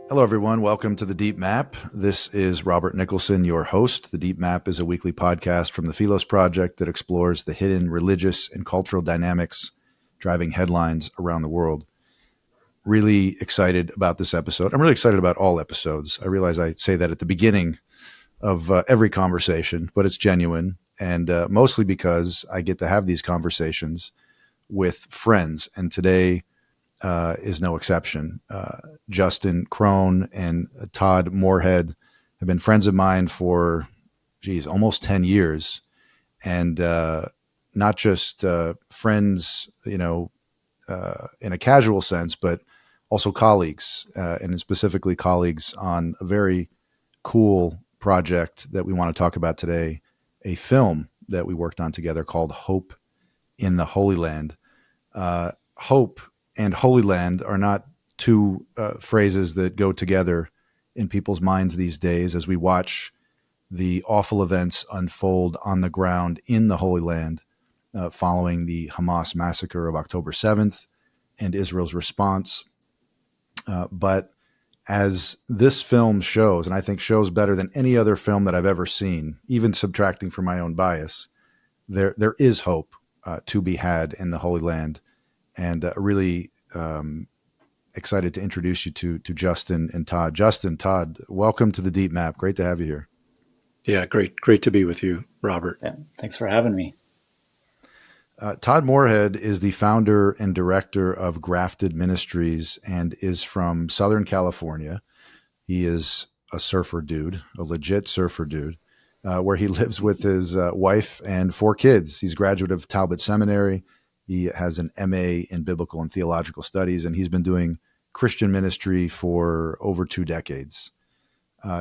Hello, everyone. Welcome to The Deep Map. This is Robert Nicholson, your host. The Deep Map is a weekly podcast from the Philos Project that explores the hidden religious and cultural dynamics driving headlines around the world. Really excited about this episode. I'm really excited about all episodes. I realize I say that at the beginning of every conversation, but it's genuine, and mostly because I get to have these conversations with friends. And today is no exception. Justin Kron and Todd Morehead have been friends of mine for, almost 10 years. And not just friends, in a casual sense, but also colleagues, and specifically colleagues on a very cool project that we want to talk about today, a film that we worked on together called Hope in the Holy Land. Hope and Holy Land are not two phrases that go together in people's minds these days as we watch the awful events unfold on the ground in the Holy Land following the Hamas massacre of October 7th and Israel's response. But as this film shows, and I think shows better than any other film that I've ever seen, even subtracting from my own bias, there is hope to be had in the Holy Land. And really excited to introduce you to Justin and Todd. Justin, Todd, welcome to The Deep Map. Great to have you here. Yeah, great to be with you, Robert. Yeah, thanks for having me. Todd Morehead is the founder and director of Grafted Ministries and is from Southern California. He is a surfer dude, a legit surfer dude, where he lives with his wife and 4 kids. He's a graduate of Talbot Seminary. He has an MA in Biblical and Theological Studies, and he's been doing Christian ministry for over 2 decades.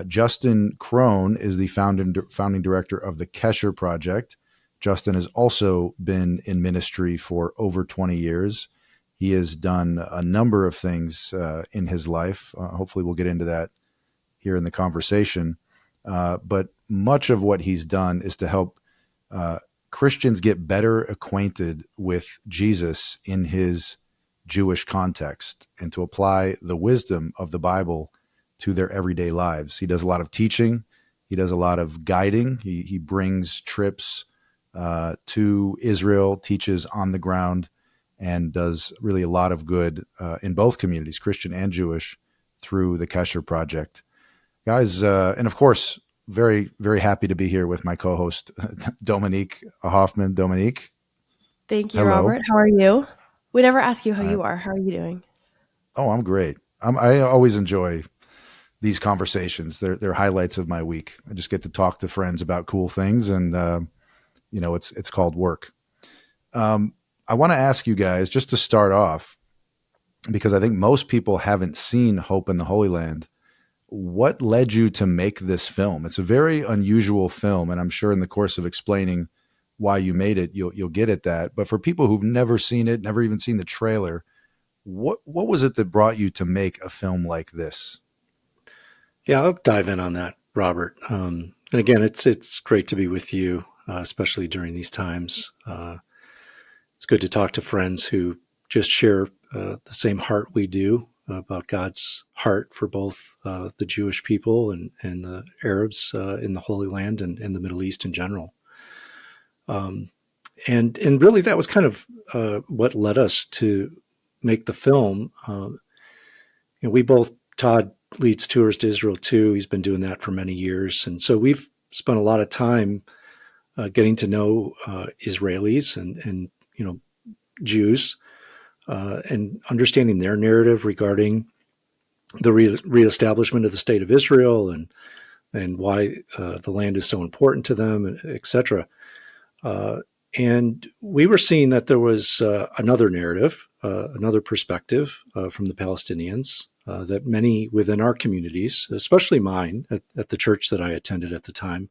Justin Kron is the founding director of the Kesher Project. Justin has also been in ministry for over 20 years. He has done a number of things in his life. Hopefully we'll get into that here in the conversation. But much of what he's done is to help Christians get better acquainted with Jesus in his Jewish context and to apply the wisdom of the Bible to their everyday lives. He does a lot of teaching. He does a lot of guiding. He brings trips to Israel, teaches on the ground, and does really a lot of good in both communities, Christian and Jewish, through the Kesher Project. Guys, and of course, very, very happy to be here with my co-host, Dominique Hoffman. Dominique. Thank you, Hello. Robert. How are you? We never ask you how you are. How are you doing? Oh, I'm great. I always enjoy these conversations. They're highlights of my week. I just get to talk to friends about cool things, and it's called work. I want to ask you guys, just to start off, because I think most people haven't seen Hope in the Holy Land. What led you to make this film? It's a very unusual film, and I'm sure in the course of explaining why you made it, you'll get at that. But for people who've never seen it, never even seen the trailer, what was it that brought you to make a film like this? Yeah, I'll dive in on that, Robert. And again, it's great to be with you, especially during these times. It's good to talk to friends who just share the same heart we do about God's heart for both the Jewish people and the Arabs in the Holy Land and the Middle East in general. And really that was kind of what led us to make the film. We both, Todd leads tours to Israel too. He's been doing that for many years. And so we've spent a lot of time getting to know Israelis and Jews and understanding their narrative regarding the reestablishment of the state of Israel and why the land is so important to them, et cetera. And we were seeing that there was another narrative, another perspective from the Palestinians that many within our communities, especially mine at the church that I attended at the time,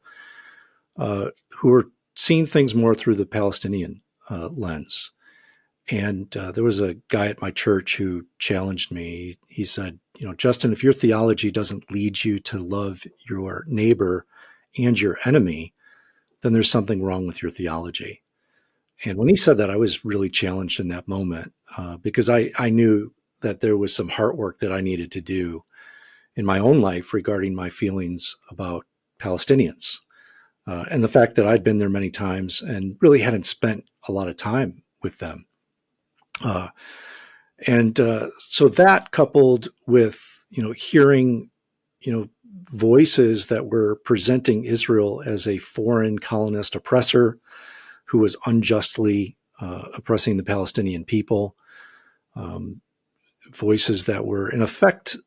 who were seeing things more through the Palestinian lens. And there was a guy at my church who challenged me. He said, Justin, if your theology doesn't lead you to love your neighbor and your enemy, then there's something wrong with your theology. And when he said that, I was really challenged in that moment because I knew that there was some heart work that I needed to do in my own life regarding my feelings about Palestinians. And the fact that I'd been there many times and really hadn't spent a lot of time with them. So that coupled with, hearing, voices that were presenting Israel as a foreign colonist oppressor who was unjustly oppressing the Palestinian people, voices that were in effect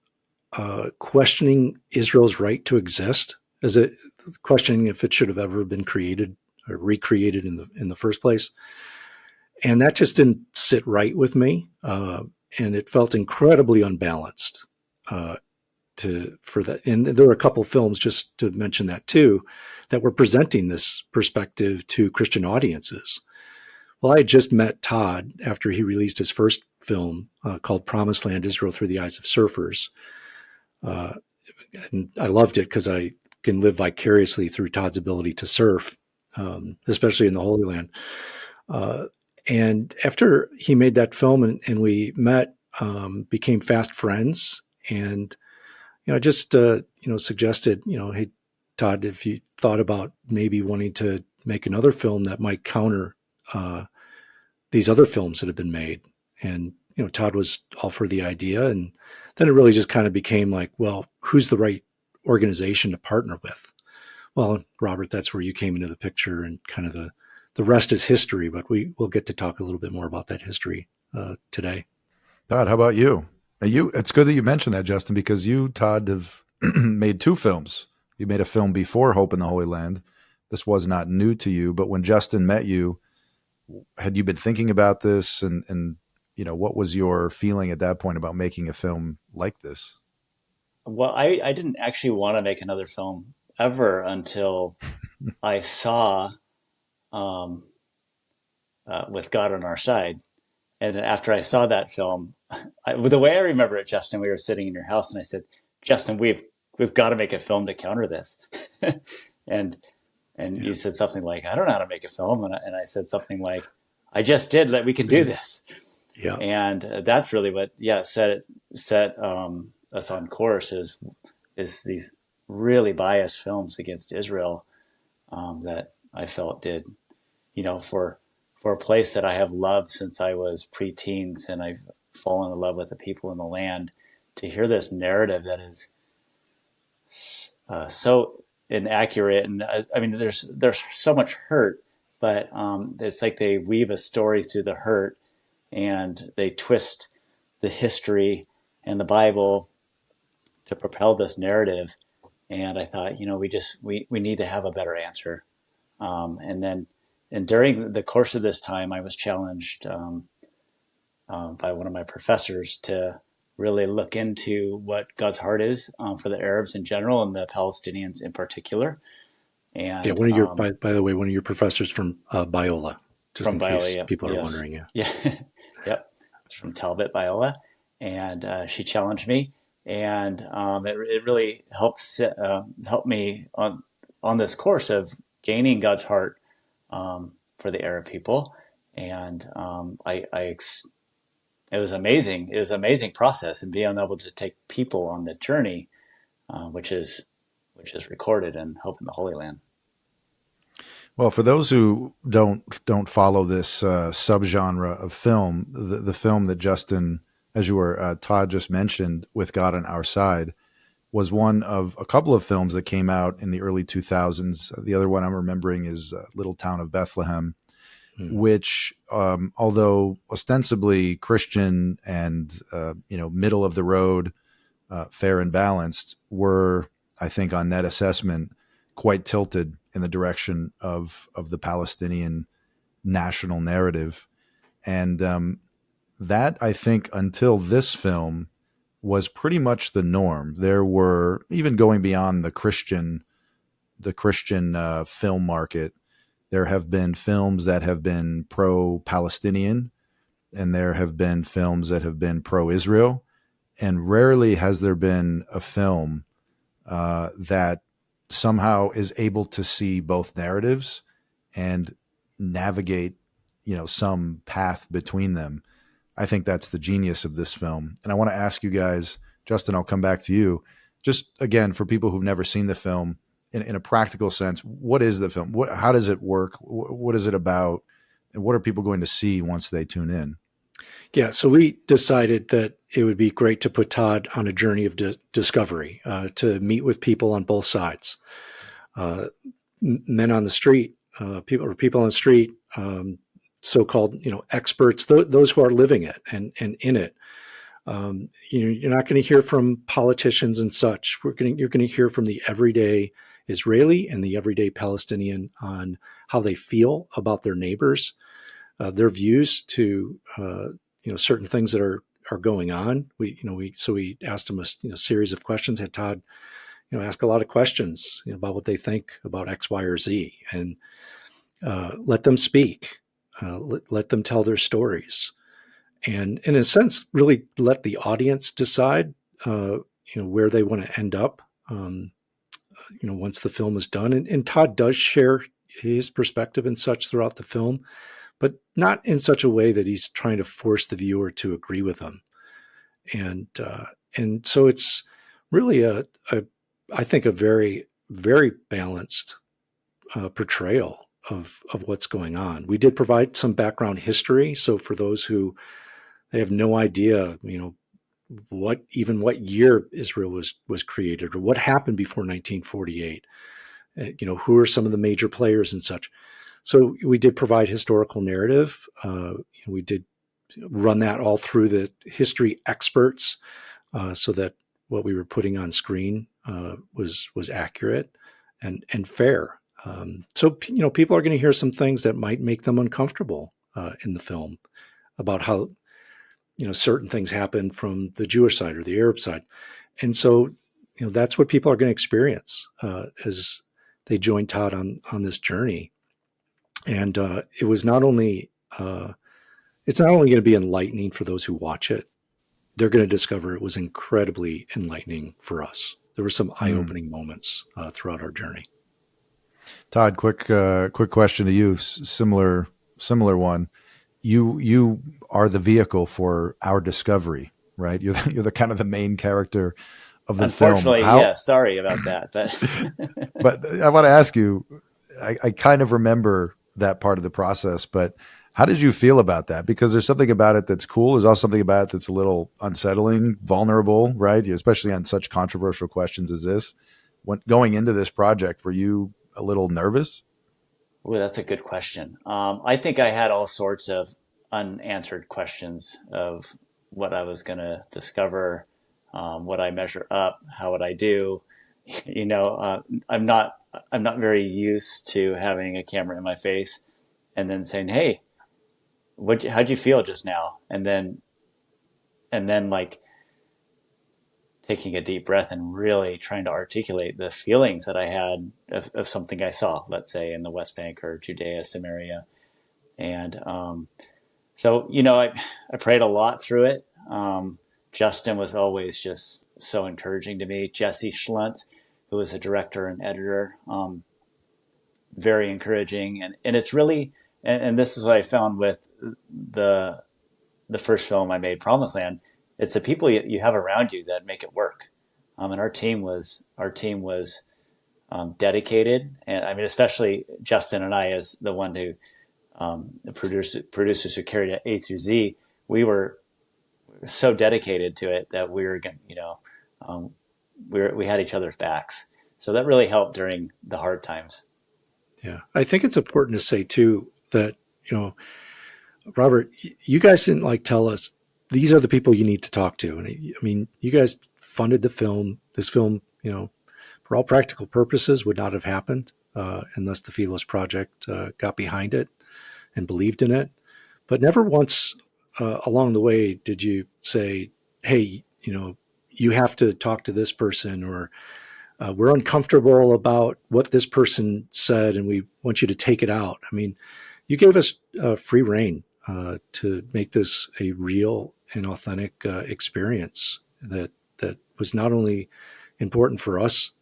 questioning Israel's right to exist, as a questioning if it should have ever been created or recreated in the first place. And that just didn't sit right with me, and it felt incredibly unbalanced for that. And there were a couple films, just to mention that too, that were presenting this perspective to Christian audiences. Well, I had just met Todd after he released his first film called Promised Land: Israel Through the Eyes of Surfers. And I loved it because I can live vicariously through Todd's ability to surf, especially in the Holy Land. And after he made that film and we met, became fast friends, and I just suggested, hey, Todd, if you thought about maybe wanting to make another film that might counter these other films that have been made. And Todd was all for the idea, and then it really just kind of became like, well, who's the right organization to partner with? Well, Robert, that's where you came into the picture, and kind of the rest is history, but we'll get to talk a little bit more about that history today. Todd, how about you? It's good that you mentioned that, Justin, because you, Todd, have made two films. You made a film before Hope in the Holy Land. This was not new to you, but when Justin met you, had you been thinking about this, and what was your feeling at that point about making a film like this? Well, I didn't actually want to make another film ever until I saw With God on Our Side. And after I saw that film, the way I remember it, Justin, we were sitting in your house and I said, Justin, we've got to make a film to counter this. and you said something like, I don't know how to make a film. And I said something like, I just did, that we can do this. Yeah. And that's really what, set us on course is these really biased films against Israel that I felt did, for a place that I have loved since I was preteens, and I've fallen in love with the people in the land, to hear this narrative that is so inaccurate. And I mean, there's so much hurt, but it's like they weave a story through the hurt, and they twist the history and the Bible to propel this narrative. And I thought, we need to have a better answer. And during the course of this time, I was challenged by one of my professors to really look into what God's heart is for the Arabs in general and the Palestinians in particular. And one of your, by the way, one of your professors from Biola, just from in Biola, case people are wondering. Yeah. Yep. It's from Talbot, Biola. And she challenged me, and it really helped me on this course of gaining God's heart for the Arab people. And it was amazing. It was an amazing process, and being able to take people on the journey, which is recorded in Hope in the Holy Land. Well, for those who don't follow this subgenre of film, the film that Justin, as you were Todd just mentioned, With God on Our Side, was one of a couple of films that came out in the early 2000s. The other one I'm remembering is Little Town of Bethlehem, which, although ostensibly Christian and middle of the road, fair and balanced, were, I think, on net assessment, quite tilted in the direction of the Palestinian national narrative. And that, I think, until this film, was pretty much the norm. There were, even going beyond the Christian film market, there have been films that have been pro-Palestinian, and there have been films that have been pro-Israel, and rarely has there been a film that somehow is able to see both narratives and navigate, some path between them. I think that's the genius of this film. And I want to ask you guys, Justin, I'll come back to you. just again, for people who've never seen the film, in a practical sense, what is the film? How does it work? What is it about? And what are people going to see once they tune in? Yeah, so we decided that it would be great to put Todd on a journey of discovery, to meet with people on both sides, men on the street, people on the street, so-called experts, those who are living it and in it. You're not going to hear from politicians and such. You're going to hear from the everyday Israeli and the everyday Palestinian on how they feel about their neighbors, their views to certain things that are going on. We asked them a series of questions. Had Todd ask a lot of questions about what they think about X, Y, or Z, and let them speak, let them tell their stories, and in a sense, really let the audience decide where they want to end up. Once the film is done, and Todd does share his perspective and such throughout the film, but not in such a way that he's trying to force the viewer to agree with him. And so it's really I think a very, very balanced portrayal of what's going on. We did provide some background history. So for those who they have no idea, what year Israel was created or what happened before 1948, who are some of the major players and such. So we did provide historical narrative. We did run that all through the history experts, so that what we were putting on screen was accurate and fair. So people are going to hear some things that might make them uncomfortable in the film about how certain things happen from the Jewish side or the Arab side, and so that's what people are going to experience as they join Todd on this journey. And it was not only it's not only going to be enlightening for those who watch it, they're going to discover it was incredibly enlightening for us. There were some eye-opening moments throughout our journey. Todd, quick question to you. Similar one. You are the vehicle for our discovery, right? You're the kind of the main character of the film. Unfortunately, yeah. Sorry about that. But I want to ask you. I kind of remember that part of the process, but how did you feel about that? Because there's something about it that's cool. There's also something about it that's a little unsettling, vulnerable, right? Especially on such controversial questions as this. When going into this project, were you a little nervous? Well, that's a good question. I think I had all sorts of unanswered questions of what I was going to discover, what I measure up, how would I do? I'm not very used to having a camera in my face and then saying, "Hey, how'd you feel just now?" And then like taking a deep breath and really trying to articulate the feelings that I had of something I saw, let's say in the West Bank or Judea, Samaria. And so, I prayed a lot through it. Justin was always just so encouraging to me. Jesse Schlunt, who was a director and editor, very encouraging. And it's really, and this is what I found with the first film I made, Promised Land. It's the people you have around you that make it work. And our team was dedicated. And I mean, especially Justin and I, as the one who, the producers who carried it A through Z, we were so dedicated to it that we were going, we had each other's backs. So that really helped during the hard times. Yeah. I think it's important to say too, that, Robert, you guys didn't tell us these are the people you need to talk to. And I mean, you guys funded the film. This film, for all practical purposes would not have happened unless the Philos Project got behind it and believed in it. But never once along the way did you say, "Hey, you have to talk to this person," or "We're uncomfortable about what this person said and we want you to take it out." I mean, you gave us free rein to make this a real and authentic experience that was not only important for us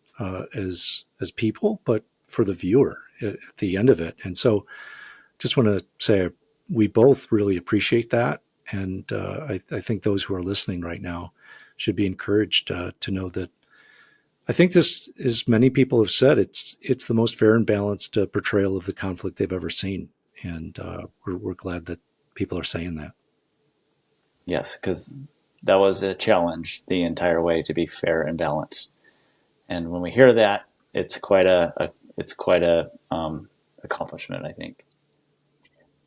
as people, but for the viewer at the end of it. And so just want to say we both really appreciate that. And I think those who are listening right now should be encouraged to know that I think this, as many people have said, it's the most fair and balanced portrayal of the conflict they've ever seen, and we're glad that people are saying that. Yes, because that was a challenge the entire way to be fair and balanced. And when we hear that, it's quite a accomplishment, I think.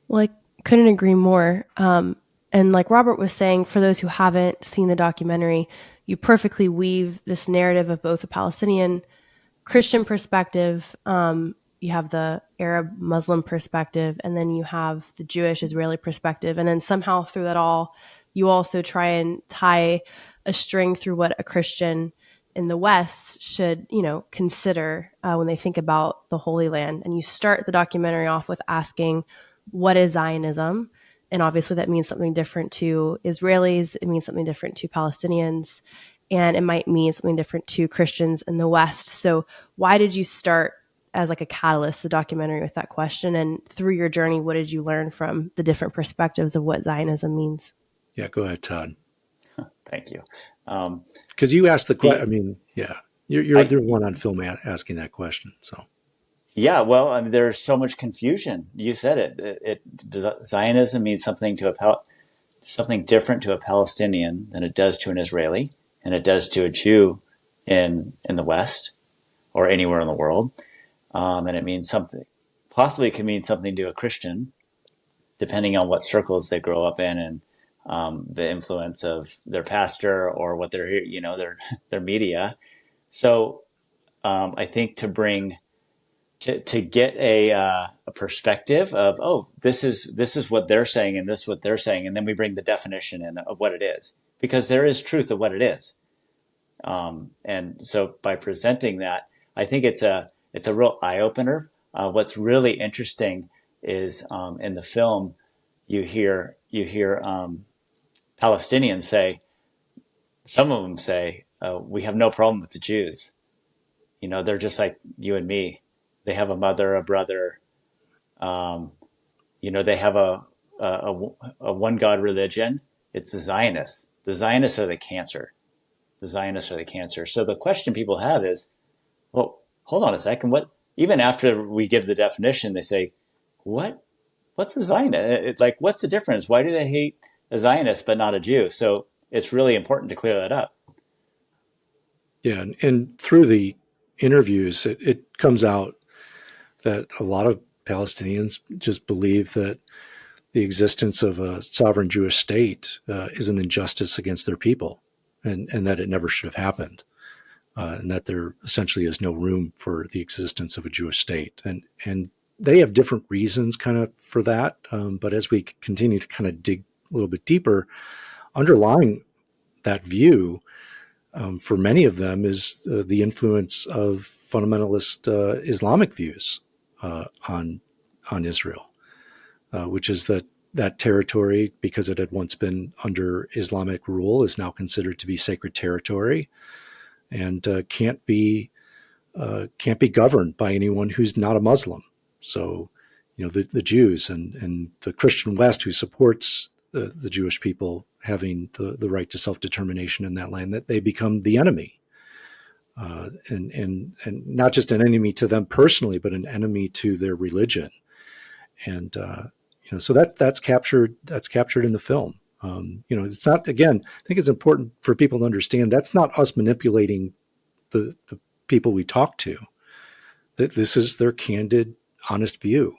Well, I couldn't agree more. And like Robert was saying, for those who haven't seen the documentary, you perfectly weave this narrative of both a Palestinian Christian perspective, you have the Arab Muslim perspective, and then you have the Jewish Israeli perspective. And then somehow through that all, you also try and tie a string through what a Christian in the West should, consider when they think about the Holy Land. And you start the documentary off with asking, what is Zionism? And obviously that means something different to Israelis. It means something different to Palestinians. And it might mean something different to Christians in the West. So why did you start as like a catalyst, the documentary, with that question? And through your journey, what did you learn from the different perspectives of what Zionism means? Yeah, go ahead, Todd. Thank you. Because you asked the question. I mean, yeah, you're the one on film asking that question. So. Yeah, well, I mean, there's so much confusion. You said it. Zionism means something different to a Palestinian than it does to an Israeli, and it does to a Jew in the West or anywhere in the world. And it means something. Possibly, it can mean something to a Christian, depending on what circles they grow up in and the influence of their pastor or what their media. So, I think to get a perspective of, oh, this is what they're saying and this is what they're saying, and then we bring the definition in of what it is, because there is truth of what it is. And so by presenting that, I think it's a real eye opener. What's really interesting is in the film, you hear Palestinians say, some of them say, we have no problem with the Jews. They're just like you and me. They have a mother, a brother. They have a one God religion. It's the Zionists. The Zionists are the cancer. The Zionists are the cancer. So the question people have is, well, hold on a second. What? Even after we give the definition, they say, what's a Zionist? What's the difference? Why do they hate a Zionist but not a Jew? So it's really important to clear that up. Yeah, and through the interviews, it comes out that a lot of Palestinians just believe that the existence of a sovereign Jewish state is an injustice against their people, and that it never should have happened, and that there essentially is no room for the existence of a Jewish state. And they have different reasons kind of for that, but as we continue to kind of dig a little bit deeper, underlying that view for many of them is the influence of fundamentalist Islamic views on Israel, which is that territory, because it had once been under Islamic rule, is now considered to be sacred territory, and can't be governed by anyone who's not a Muslim. So, the Jews and the Christian West, who supports the Jewish people having the right to self-determination in that land, that they become the enemy. And not just an enemy to them personally, but an enemy to their religion. And so that's captured in the film. It's not, again, I think it's important for people to understand that's not us manipulating the people we talk to. That this is their candid, honest view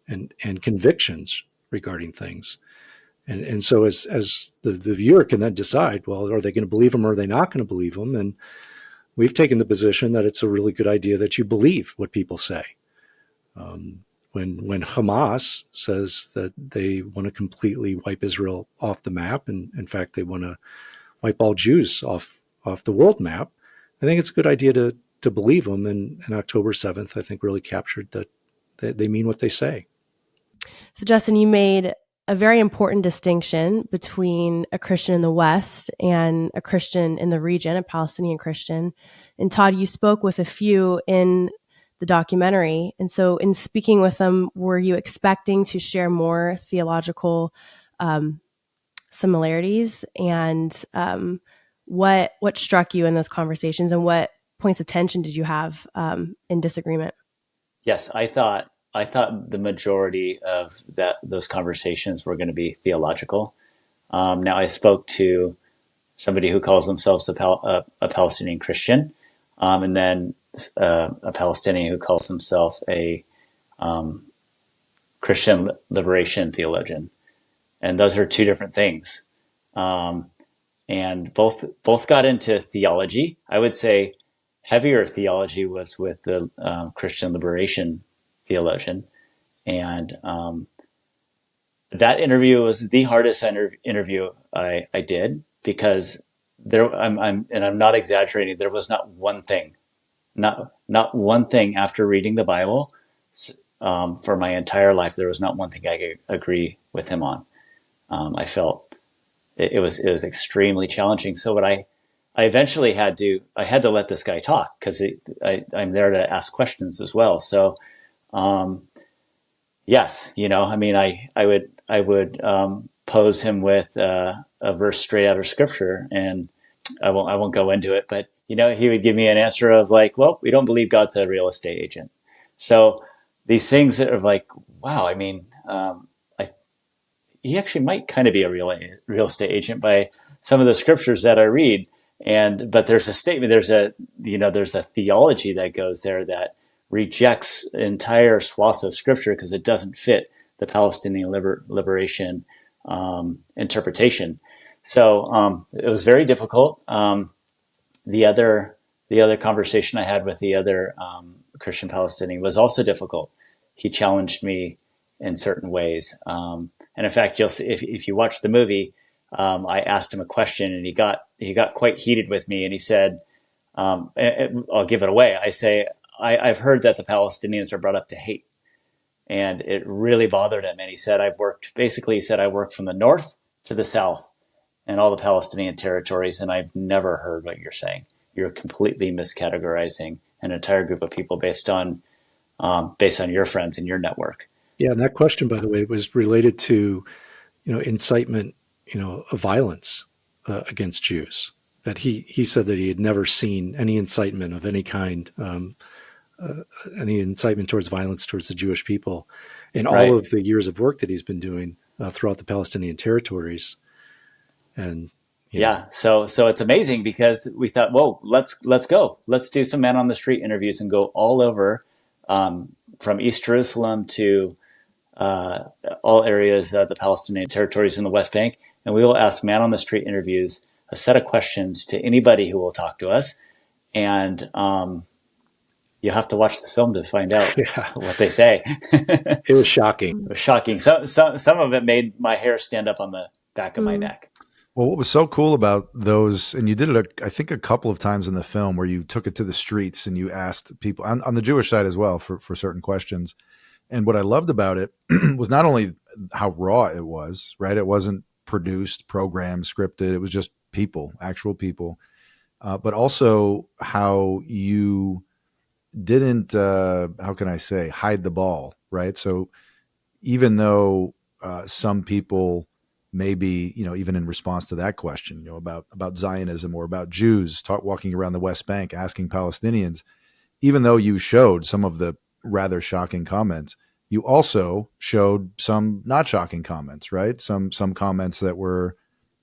and convictions regarding things. And so as the viewer can then decide, well, are they going to believe them or are they not going to believe them? And we've taken the position that it's a really good idea that you believe what people say. When Hamas says that they want to completely wipe Israel off the map, and in fact they want to wipe all Jews off the world map, I think it's a good idea to believe them. And October 7th, I think, really captured that they mean what they say. So Justin, you made a very important distinction between a Christian in the West and a Christian in the region, a Palestinian Christian. And Todd, you spoke with a few in the documentary. And so in speaking with them, were you expecting to share more theological similarities? And what struck you in those conversations, and what points of tension did you have in disagreement? Yes, I thought the majority of those conversations were going to be theological. Now, I spoke to somebody who calls themselves a Palestinian Christian, and then a Palestinian who calls himself a Christian liberation theologian, and those are two different things. And both got into theology. I would say heavier theology was with the Christian liberation theologian, and that interview was the hardest interview I did, because I'm not exaggerating. There was not one thing after reading the Bible for my entire life. There was not one thing I could agree with him on. I felt it was extremely challenging. So what I eventually had to let this guy talk, because I'm there to ask questions as well. So yes, I mean, I would pose him with a verse straight out of Scripture, and I won't go into it, but he would give me an answer of like, well, we don't believe God's a real estate agent. So these things that are like, wow, I mean, he actually might kind of be a real estate agent by some of the scriptures that I read. But there's a statement, there's a theology that goes there that rejects entire swaths of scripture because it doesn't fit the Palestinian liberation interpretation. So it was very difficult. The other conversation I had with the other Christian Palestinian was also difficult. He challenged me in certain ways. And in fact, you'll see, if you watch the movie, I asked him a question, and he got quite heated with me, and he said, I'll give it away. I say, I've heard that the Palestinians are brought up to hate, and it really bothered him. And he said, I worked from the north to the south and all the Palestinian territories, and I've never heard what you're saying. You're completely miscategorizing an entire group of people based on your friends and your network. Yeah, and that question, by the way, was related to, incitement, of violence against Jews. That he said that he had never seen any incitement of any kind, any incitement towards violence towards the Jewish people, in all of the years of work that he's been doing throughout the Palestinian territories. And so it's amazing, because we thought, whoa, let's go, let's do some man on the street interviews and go all over, from East Jerusalem to all areas of the Palestinian territories in the West Bank, and we will ask man on the street interviews, a set of questions to anybody who will talk to us, and you have to watch the film to find out what they say. It was shocking. It was shocking. Some of it made my hair stand up on the back of my neck. Well, what was so cool about those, and you did it, I think, a couple of times in the film, where you took it to the streets and you asked people on the Jewish side as well for certain questions. And what I loved about it was not only how raw it was, right? It wasn't produced, programmed, scripted. It was just people, actual people. But also how you didn't, how can I say, hide the ball, right? So even though some people maybe, even in response to that question, about Zionism or about Jews walking around the West Bank, asking Palestinians, even though you showed some of the rather shocking comments, you also showed some not shocking comments, right? Some comments that were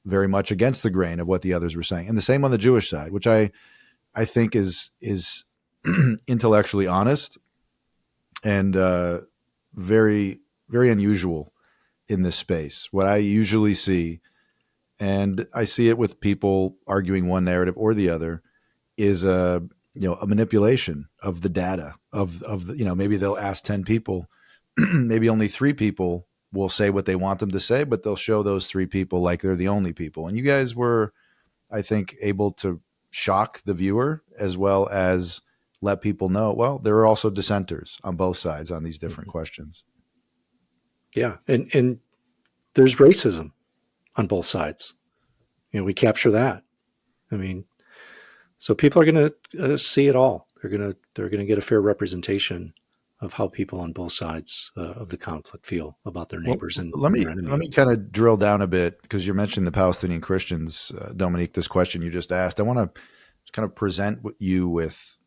very much against the grain of what the others were saying. And the same on the Jewish side, which I think is intellectually honest and very, very unusual in this space. What I usually see, and I see it with people arguing one narrative or the other, is a manipulation of the data of maybe they'll ask 10 people, maybe only 3 people will say what they want them to say, but they'll show those 3 people like they're the only people. And you guys were, I think, able to shock the viewer as well as let people know, well, there are also dissenters on both sides on these different questions. Yeah. And there's racism on both sides. We capture that. I mean, so people are going to see it all. They're going to get a fair representation of how people on both sides of the conflict feel about their neighbors. And let me kind of drill down a bit, because you mentioned the Palestinian Christians, Dominique, this question you just asked. I want to kind of present you with,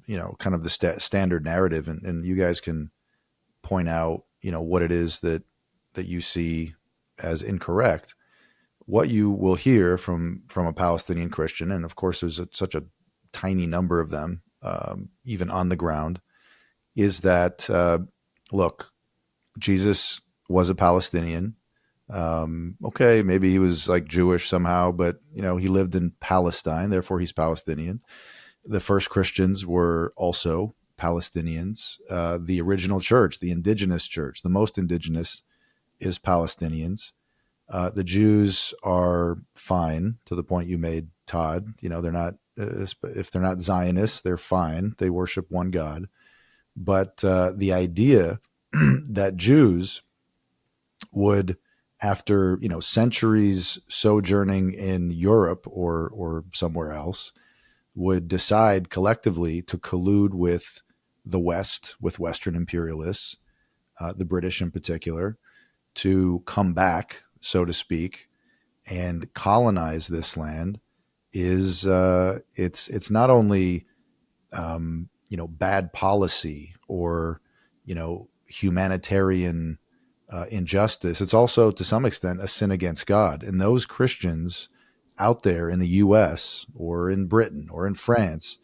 kind of the standard narrative, and you guys can point out, what it is that you see as incorrect. What you will hear from a Palestinian Christian, and of course there's such a tiny number of them, even on the ground, is that, look, Jesus was a Palestinian. Okay, maybe he was like Jewish somehow, but he lived in Palestine, therefore he's Palestinian. The first Christians were also Palestinians. The original church, the indigenous church, the most indigenous is Palestinians. The Jews are fine, to the point you made, Todd. They're not, if they're not Zionists, they're fine. They worship one God. But the idea that Jews would, after centuries sojourning in Europe or somewhere else, would decide collectively to collude with the West, with Western imperialists, the British in particular, to come back, so to speak, and colonize this land is it's not only bad policy or humanitarian injustice. It's also, to some extent, a sin against God. And those Christians out there in the U.S. or in Britain or in France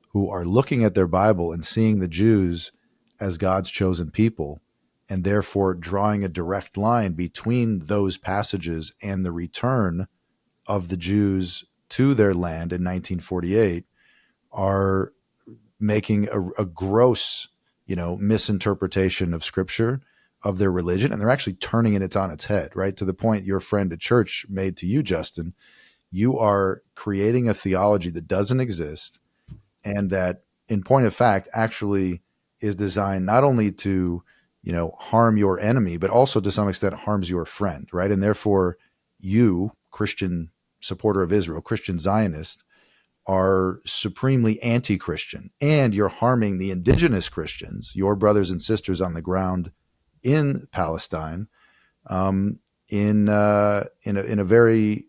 who are looking at their Bible and seeing the Jews as God's chosen people, and therefore drawing a direct line between those passages and the return of the Jews to their land in 1948, are making a gross, misinterpretation of Scripture, of their religion, and they're actually turning it on its head, right? To the point your friend at church made to you, Justin. You are creating a theology that doesn't exist, and that, in point of fact, actually is designed not only to, harm your enemy, but also to some extent harms your friend, right? And therefore, you, Christian supporter of Israel, Christian Zionist, are supremely anti-Christian, and you're harming the indigenous Christians, your brothers and sisters on the ground in Palestine, in a very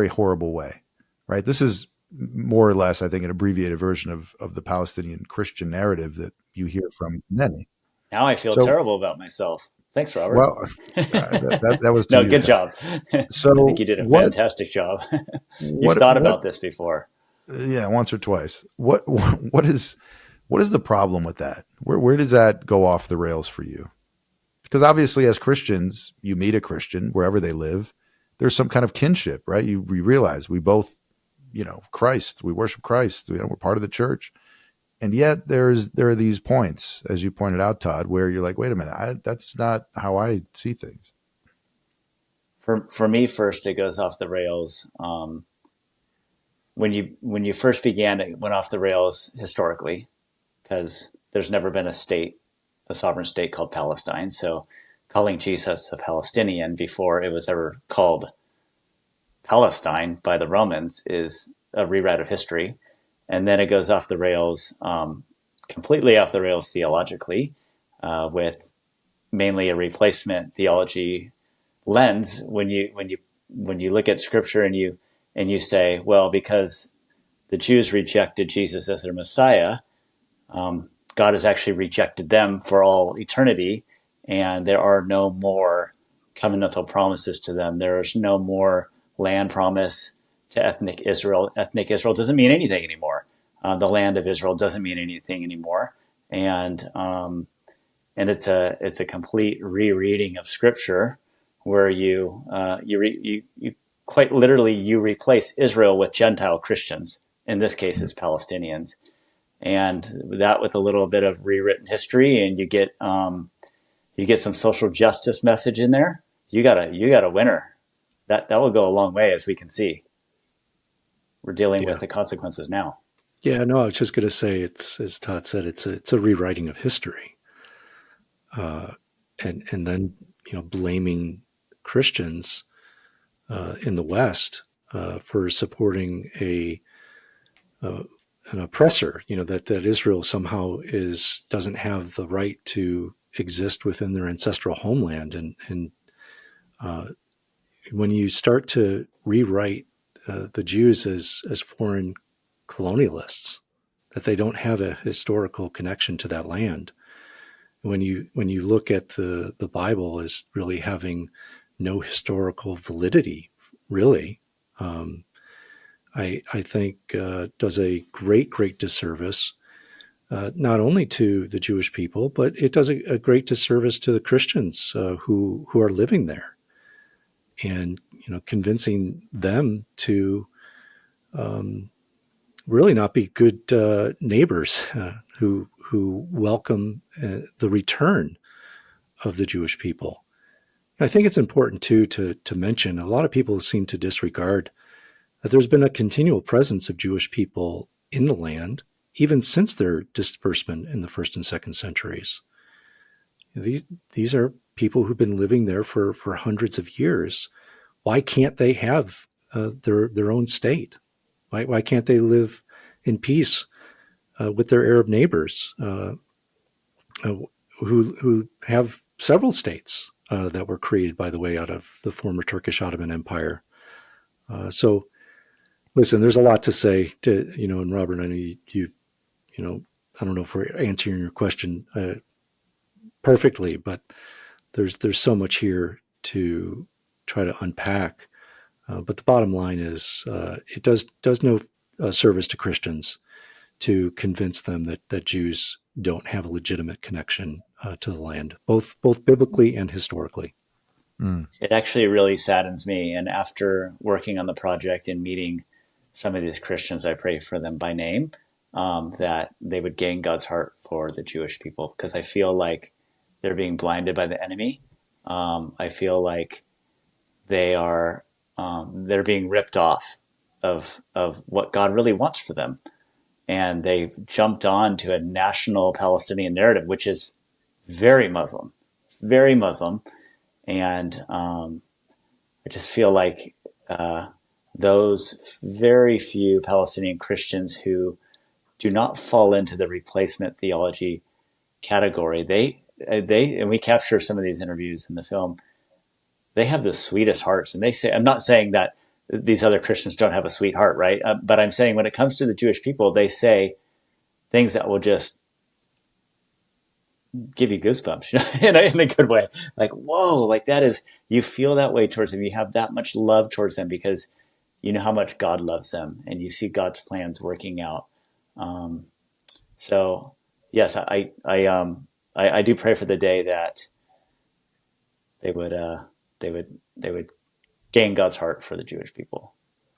horrible way, right? This is more or less, I think, an abbreviated version of the Palestinian Christian narrative that you hear from many. Now I feel terrible about myself. Thanks, Robert. Well, that was no, you, good Todd. job. So I think you did a fantastic job. You've thought about this before. Yeah, once or twice. What is the problem with that? Where does that go off the rails for you? Because obviously, as Christians, you meet a Christian wherever they live. There's some kind of kinship, right? We realize we both, Christ. We worship Christ. We're part of the church, and yet there are these points, as you pointed out, Todd, where you're like, wait a minute, that's not how I see things. For me, first, it goes off the rails. When you first began, it went off the rails historically, because there's never been a sovereign state called Palestine. So calling Jesus a Palestinian before it was ever called Palestine by the Romans is a rewrite of history. And then it goes off the rails, completely off the rails theologically, with mainly a replacement theology lens. When you look at Scripture and you say, well, because the Jews rejected Jesus as their Messiah, God has actually rejected them for all eternity, and there are no more covenantal promises to them. There is no more land promise to ethnic Israel. Ethnic Israel doesn't mean anything anymore. The land of Israel doesn't mean anything anymore, and it's a complete rereading of Scripture, where you quite literally you replace Israel with Gentile Christians. In this case, it's Palestinians. And that, with a little bit of rewritten history, and you get some social justice message in there, you got a winner. That will go a long way, as we can see. We're dealing with the consequences now. Yeah, no, I was just going to say, it's, as Todd said, it's a rewriting of history, and then blaming Christians in the West for supporting an oppressor, that Israel somehow doesn't have the right to exist within their ancestral homeland. And when you start to rewrite the Jews as foreign colonialists, that they don't have a historical connection to that land. When you look at the Bible as really having no historical validity, really, I think does a great disservice, not only to the Jewish people, but it does a great disservice to the Christians who are living there, and convincing them to really not be good neighbors who welcome the return of the Jewish people. I think it's important too to mention, a lot of people seem to disregard that there's been a continual presence of Jewish people in the land even since their disbursement in the first and second centuries. These are people who've been living there for hundreds of years. Why can't they have their own state? Why can't they live in peace with their Arab neighbors who have several states that were created, by the way, out of the former Turkish Ottoman Empire? So, listen, there's a lot to say to, and Robert, I know you I don't know if we're answering your question perfectly, but there's so much here to try to unpack. But the bottom line is, it does no service to Christians to convince them that Jews don't have a legitimate connection to the land, both biblically and historically. It actually really saddens me. And after working on the project and meeting some of these Christians, I pray for them by name, that they would gain God's heart for the Jewish people, because I feel like they're being blinded by the enemy. I feel like they're being ripped off of what God really wants for them. And they've jumped on to a national Palestinian narrative, which is very Muslim. And I just feel like those very few Palestinian Christians who do not fall into the replacement theology category, they and we capture some of these interviews in the film, they have the sweetest hearts. And they say, I'm not saying that these other Christians don't have a sweet heart, right? But I'm saying when it comes to the Jewish people, they say things that will just give you goosebumps, in a good way. Like, whoa, like that is, you feel that way towards them. You have that much love towards them because you know how much God loves them and you see God's plans working out. So yes, I do pray for the day that they would gain God's heart for the Jewish people.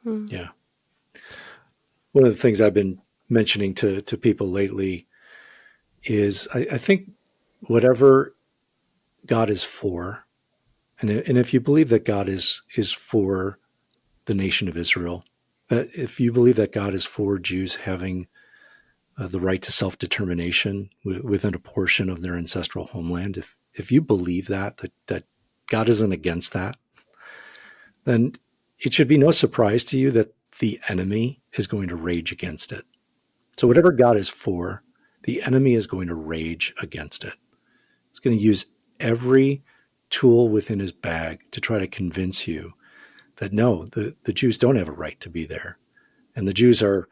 Yeah. One of the things I've been mentioning to people lately is I think whatever God is for, and if you believe that God is for the nation of Israel, that if you believe that God is for Jews having the right to self-determination within a portion of their ancestral homeland, if you believe that God isn't against that, then it should be no surprise to you that the enemy is going to rage against it. So whatever God is for, the enemy is going to rage against it. It's going to use every tool within his bag to try to convince you that no, the Jews don't have a right to be there. And the Jews are,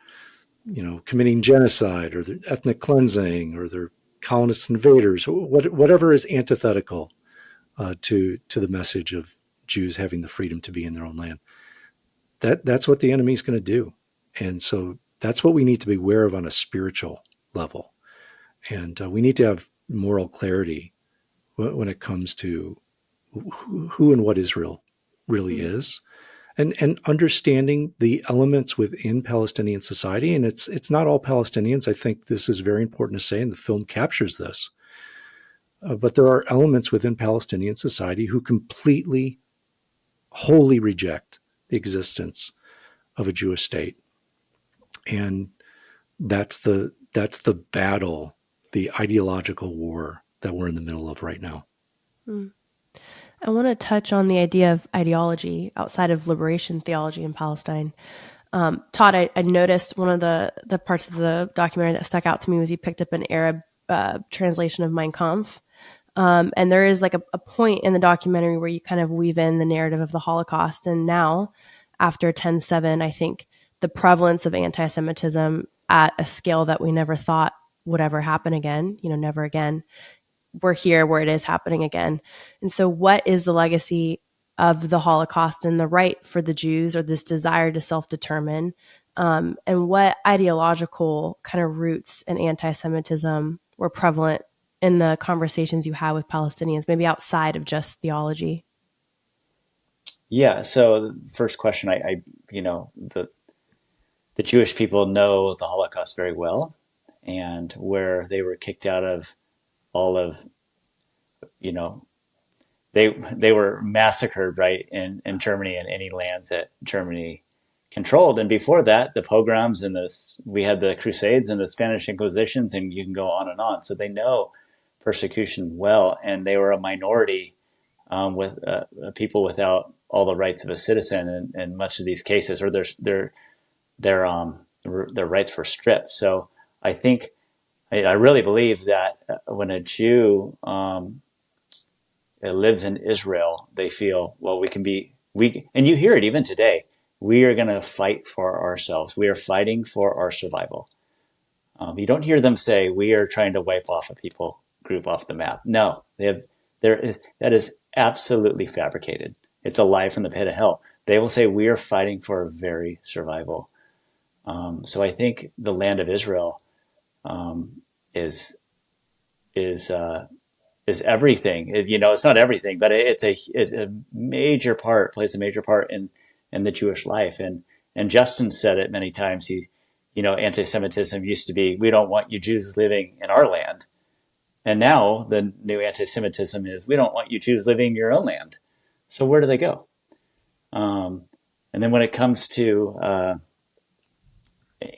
committing genocide, or they're ethnic cleansing, or they're colonist invaders, whatever is antithetical to the message of Jews having the freedom to be in their own land. That's what the enemy is going to do. And so that's what we need to be aware of on a spiritual level. And we need to have moral clarity when it comes to who and what Israel really is, and understanding the elements within Palestinian society. And it's not all Palestinians. I think this is very important to say, and the film captures this. But there are elements within Palestinian society who completely, wholly reject the existence of a Jewish state. And that's the battle, the ideological war that we're in the middle of right now. I want to touch on the idea of ideology outside of liberation theology in Palestine. Todd, I noticed one of the parts of the documentary that stuck out to me was you picked up an Arab translation of Mein Kampf. And there is like a point in the documentary where you kind of weave in the narrative of the Holocaust. And now, after 10/7, I think the prevalence of anti-Semitism at a scale that we never thought would ever happen again, never again. We're here where it is happening again. And so what is the legacy of the Holocaust and the right for the Jews, or this desire to self-determine? And what ideological kind of roots in anti-Semitism were prevalent in the conversations you had with Palestinians, maybe outside of just theology? Yeah. So the first question, the Jewish people know the Holocaust very well, and where they were kicked out of all of, they were massacred, right, in Germany and any lands that Germany controlled. And before that, the pogroms and we had the Crusades and the Spanish Inquisitions, and you can go on and on. So they know persecution well, and they were a minority with people without all the rights of a citizen in much of these cases, or their rights were stripped. So I think I really believe that when a Jew lives in Israel, they feel, well, and you hear it even today. We are going to fight for ourselves. We are fighting for our survival. You don't hear them say we are trying to wipe off a people group off the map. No, that is absolutely fabricated. It's a lie from the pit of hell. They will say we are fighting for our very survival. So I think the land of Israel is everything. It's not everything, but it's a major part, plays a major part in the Jewish life. And Justin said it many times. Anti-Semitism used to be, we don't want you Jews living in our land. And now the new anti-Semitism is, we don't want you Jews living in your own land. So where do they go? And then when it comes to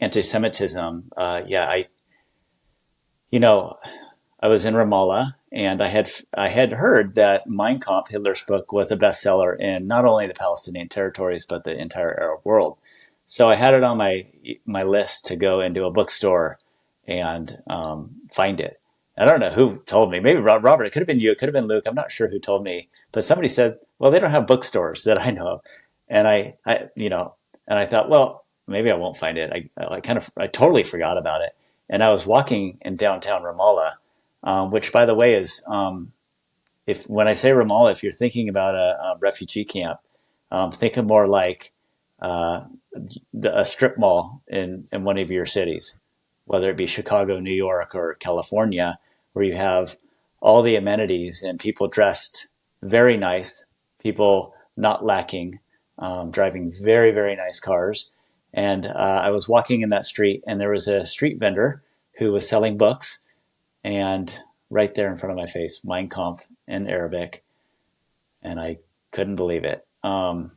anti-Semitism, I was in Ramallah, and I had heard that Mein Kampf, Hitler's book, was a bestseller in not only the Palestinian territories but the entire Arab world. So I had it on my list to go into a bookstore and find it. I don't know who told me. Maybe Robert. It could have been you. It could have been Luke. I'm not sure who told me. But somebody said, "Well, they don't have bookstores that I know of." And I thought, well, maybe I won't find it. I totally forgot about it. And I was walking in downtown Ramallah, which, by the way, is when I say Ramallah, if you're thinking about a refugee camp, think of more like a strip mall in one of your cities, whether it be Chicago, New York, or California, where you have all the amenities and people dressed very nice, people not lacking, driving very, very nice cars. And I was walking in that street, and there was a street vendor who was selling books, and right there in front of my face, Mein Kampf in Arabic, and I couldn't believe it. And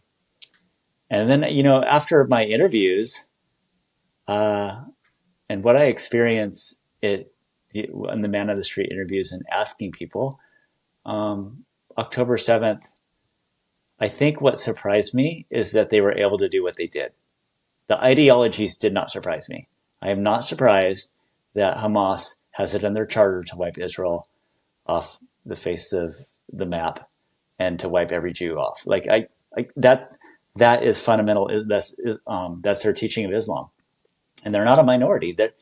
then, after my interviews, and what I experience in the Man of the Street interviews and asking people, October 7th, I think what surprised me is that they were able to do what they did. The ideologies did not surprise me. I am not surprised that Hamas has it in their charter to wipe Israel off the face of the map and to wipe every Jew off. That is fundamental. That's their teaching of Islam, and they're not a minority. That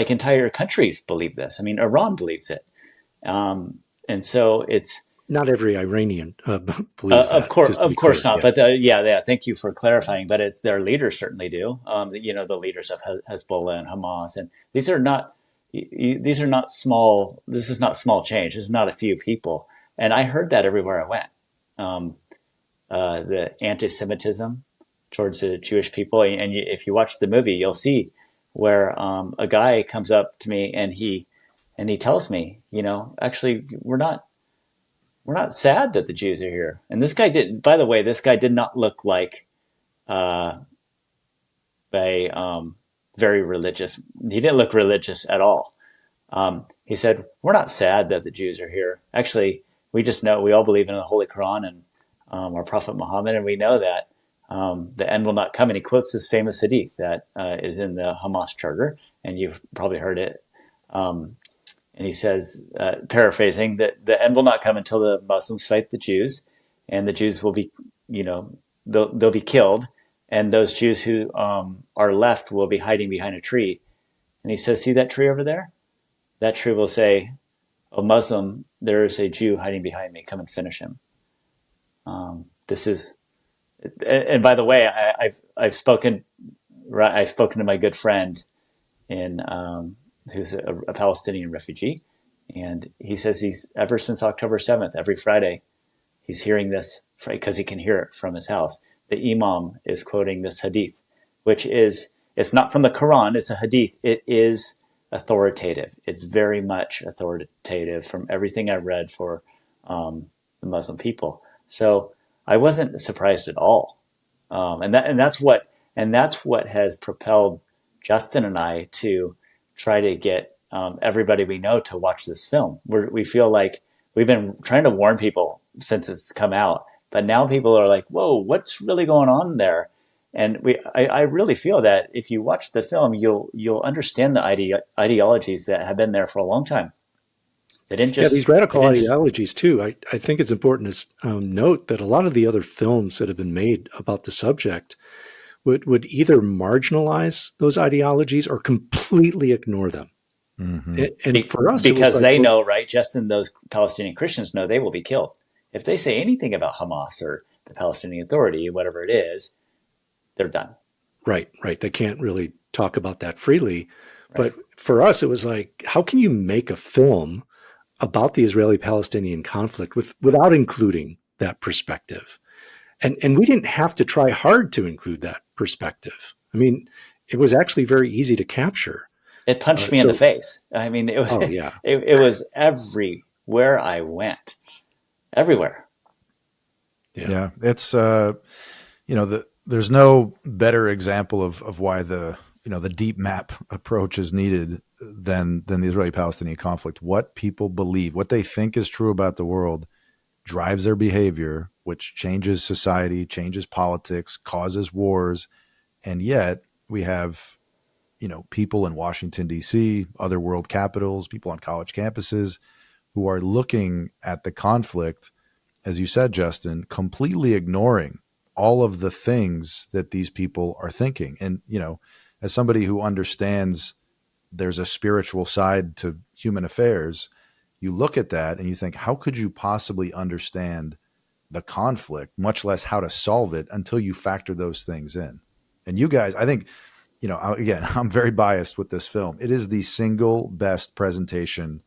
entire countries believe this. I mean, Iran believes it, and so it's not every Iranian believes that. Of course not. Yeah. But thank you for clarifying. But it's their leaders certainly do. The leaders of Hezbollah and Hamas, and these are not small. This is not small change. This is not a few people. And I heard that everywhere I went. The anti-Semitism towards the Jewish people, and if you watch the movie, you'll see where a guy comes up to me and he tells me, actually, we're not sad that the Jews are here. And this guy did, by the way, did not look like a very religious. He didn't look religious at all. He said, we're not sad that the Jews are here. Actually, we just know, we all believe in the Holy Kron and our Prophet Muhammad, and we know that the end will not come. And he quotes this famous hadith that is in the Hamas charter, and you've probably heard it. And he says, paraphrasing, that the end will not come until the Muslims fight the Jews, and the Jews will be, they'll be killed, and those Jews who are left will be hiding behind a tree. And he says, see that tree over there? That tree will say, a Muslim, there is a Jew hiding behind me. Come and finish him. This is, and by the way, I've spoken to my good friend who's a Palestinian refugee, and he says he's ever since October 7th, every Friday, he's hearing this because he can hear it from his house. The imam is quoting this hadith, which is, it's not from the Kron, it's a hadith. It is authoritative. It's very much authoritative from everything I've read for the Muslim people. So I wasn't surprised at all, and that's what has propelled Justin and I to try to get everybody we know to watch this film. We feel like we've been trying to warn people since it's come out, but now people are like, "Whoa, what's really going on there?" And I really feel that if you watch the film, you'll understand the ideologies that have been there for a long time. They didn't just these radical ideologies too. I think it's important to note that a lot of the other films that have been made about the subject would either marginalize those ideologies or completely ignore them. Mm-hmm. And for us, because they know, right, Justin, those Palestinian Christians know they will be killed. If they say anything about Hamas or the Palestinian Authority, whatever it is, they're done. Right. They can't really talk about that freely. Right. But for us, it was like, how can you make a film about the Israeli-Palestinian conflict without including that perspective? And we didn't have to try hard to include that perspective. I mean, it was actually very easy to capture. It punched me in the face. I mean, it was, it was everywhere I went. Everywhere. Yeah. It's, there's no better example of why the deep map approach is needed than the Israeli-Palestinian conflict. What people believe, what they think is true about the world drives their behavior, which changes society, changes politics, causes wars. And yet we have, people in Washington, D.C., other world capitals, people on college campuses who are looking at the conflict, as you said, Justin, completely ignoring all of the things that these people are thinking. And, as somebody who understands there's a spiritual side to human affairs, you look at that and you think, how could you possibly understand the conflict, much less how to solve it, until you factor those things in? And you guys, I think, again, I'm very biased with this film. It is the single best presentation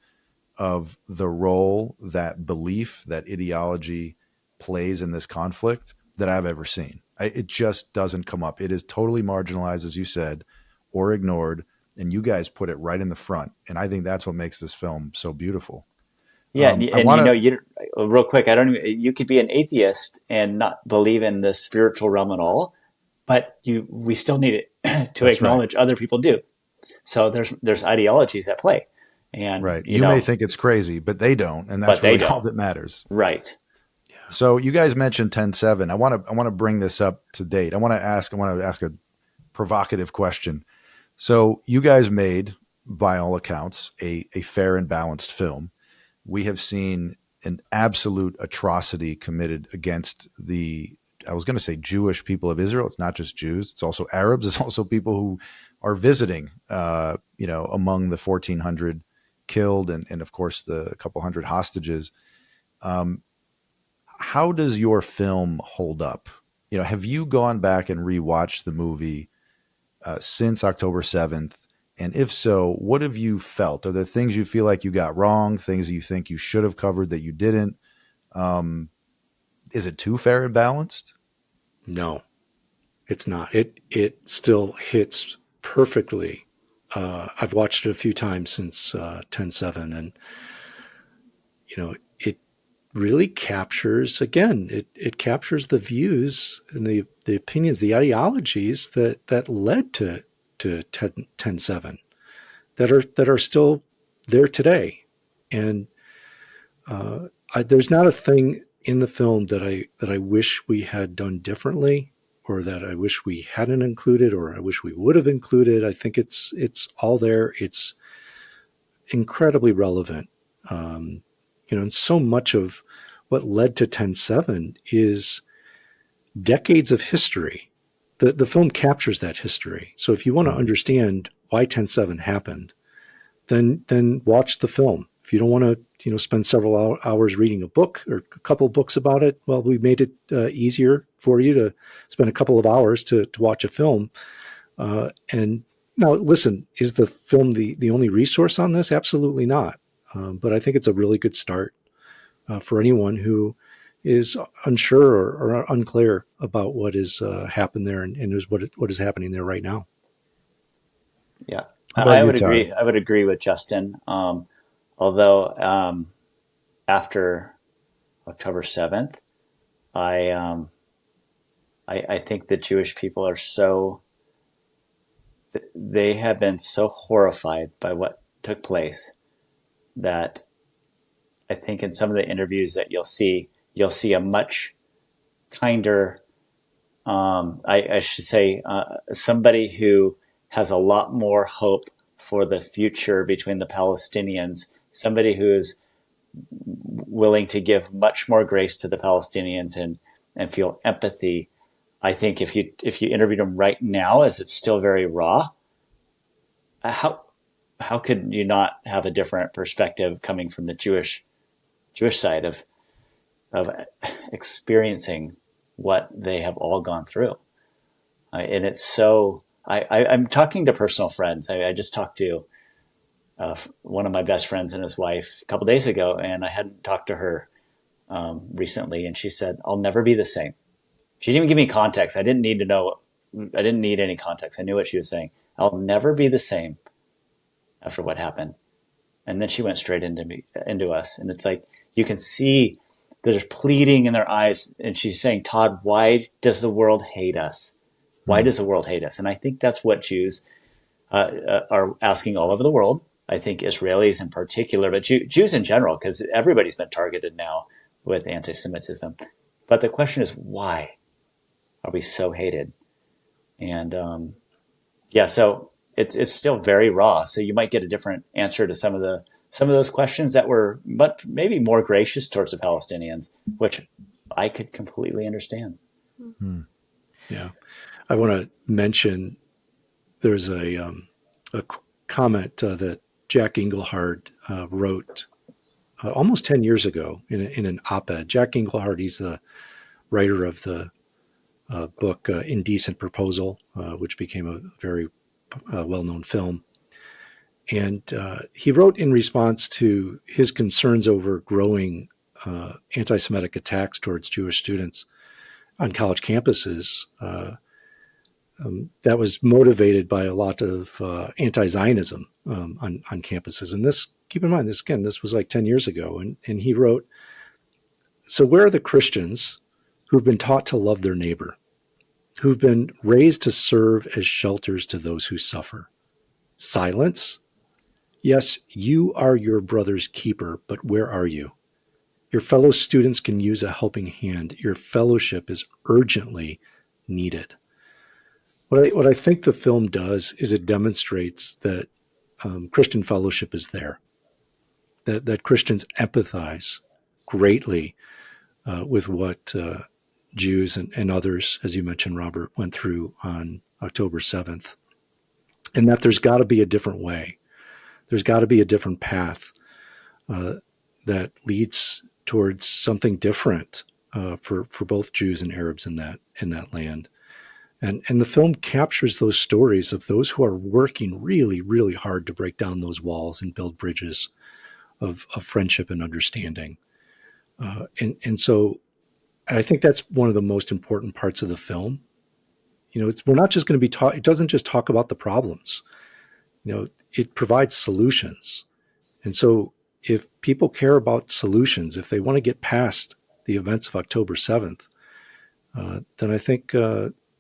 of the role that belief, that ideology plays in this conflict that I've ever seen. It just doesn't come up. It is totally marginalized, as you said, or ignored. And you guys put it right in the front. And I think that's what makes this film so beautiful. Yeah. Real quick, you could be an atheist and not believe in the spiritual realm at all, but we still need it to acknowledge other people do. So there's ideologies at play. And right. You may think it's crazy, but they don't. And that's really all that matters. Right. So you guys mentioned 10-7. I want to bring this up to date. I want to ask a provocative question. So you guys made, by all accounts, a fair and balanced film. We have seen an absolute atrocity committed against I was going to say Jewish people of Israel. It's not just Jews. It's also Arabs. It's also people who are visiting, among the 1,400 killed and of course the couple hundred hostages. How does your film hold up? Have you gone back and rewatched the movie since October 7th? And if so, what have you felt? Are there things you feel like you got wrong, things you think you should have covered that you didn't? Is it too fair and balanced? No, it's not. It still hits perfectly. I've watched it a few times since 10-7, and it really captures, again, it captures the views and the opinions, the ideologies that led to 10-7 that are still there today. And there's not a thing in the film that I wish we had done differently, or that I wish we hadn't included, or I wish we would have included. I think it's all there. It's incredibly relevant. And so much of what led to 10-7 is decades of history the film captures that history. So if you want to understand why 10/7 happened, then watch the film. If you don't want to spend several hours reading a book or a couple of books about it, well, we made it easier for you to spend a couple of hours to watch a film. And now, listen, is the film the only resource on this? Absolutely not. But I think it's a really good start for anyone who is unsure or unclear about what has happened there and is what is happening there right now. Yeah, How about I you, would Todd? agree. I would agree with Justin. Although after October 7th, I I think the Jewish people are they have been so horrified by what took place that I think in some of the interviews that you'll see a much kinder, I should say, somebody who has a lot more hope for the future between the Palestinians, somebody who is willing to give much more grace to the Palestinians and feel empathy. I think if you interviewed them right now, as it's still very raw, how could you not have a different perspective coming from the Jewish side of experiencing what they have all gone through? And it's so. I'm talking to personal friends. I just talked to one of my best friends and his wife a couple days ago, and I hadn't talked to her recently, and she said, "I'll never be the same." She didn't even give me context. I didn't need to know. I didn't need any context. I knew what she was saying. I'll never be the same after what happened. And then she went straight into us, and it's like you can see there's pleading in their eyes, and she's saying, "Todd, why does the world hate us? Why does the world hate us?" And I think that's what Jews are asking all over the world. I think Israelis in particular, but Jews in general, because everybody's been targeted now with anti-Semitism. But the question is, why are we so hated? And so it's still very raw. So you might get a different answer to some of those questions that were, but maybe more gracious towards the Palestinians, which I could completely understand. Mm-hmm. Yeah, I want to mention there's a comment that Jack Engelhard wrote almost 10 years ago in an op-ed. Jack Engelhard, he's the writer of the book Indecent Proposal, which became a very well-known film. And he wrote in response to his concerns over growing anti-Semitic attacks towards Jewish students on college campuses, that was motivated by a lot of anti-Zionism on campuses. And this, keep in mind, this was like 10 years ago. And he wrote, "So where are the Christians who've been taught to love their neighbor, who've been raised to serve as shelters to those who suffer? Silence? Yes, you are your brother's keeper, but where are you? Your fellow students can use a helping hand. Your fellowship is urgently needed." What I think the film does is it demonstrates that Christian fellowship is there, that Christians empathize greatly with what Jews and others, as you mentioned, Robert, went through on October 7th, and that there's got to be a different way. There's got to be a different path that leads towards something different for both Jews and Arabs in that land. And the film captures those stories of those who are working really, really hard to break down those walls and build bridges of friendship and understanding. And so I think that's one of the most important parts of the film. We're not just going to be it doesn't just talk about the problems. It provides solutions. And so if people care about solutions, if they want to get past the events of October 7th, then I think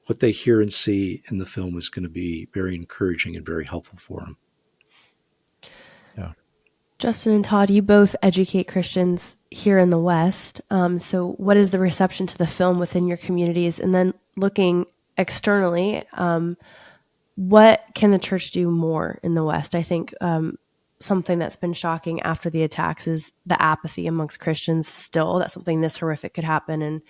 what they hear and see in the film is going to be very encouraging and very helpful for them. Yeah. Justin and Todd, you both educate Christians here in the West. So what is the reception to the film within your communities? And then looking externally, what can the church do more in the West? I think something that's been shocking after the attacks is the apathy amongst Christians still, that something this horrific could happen. And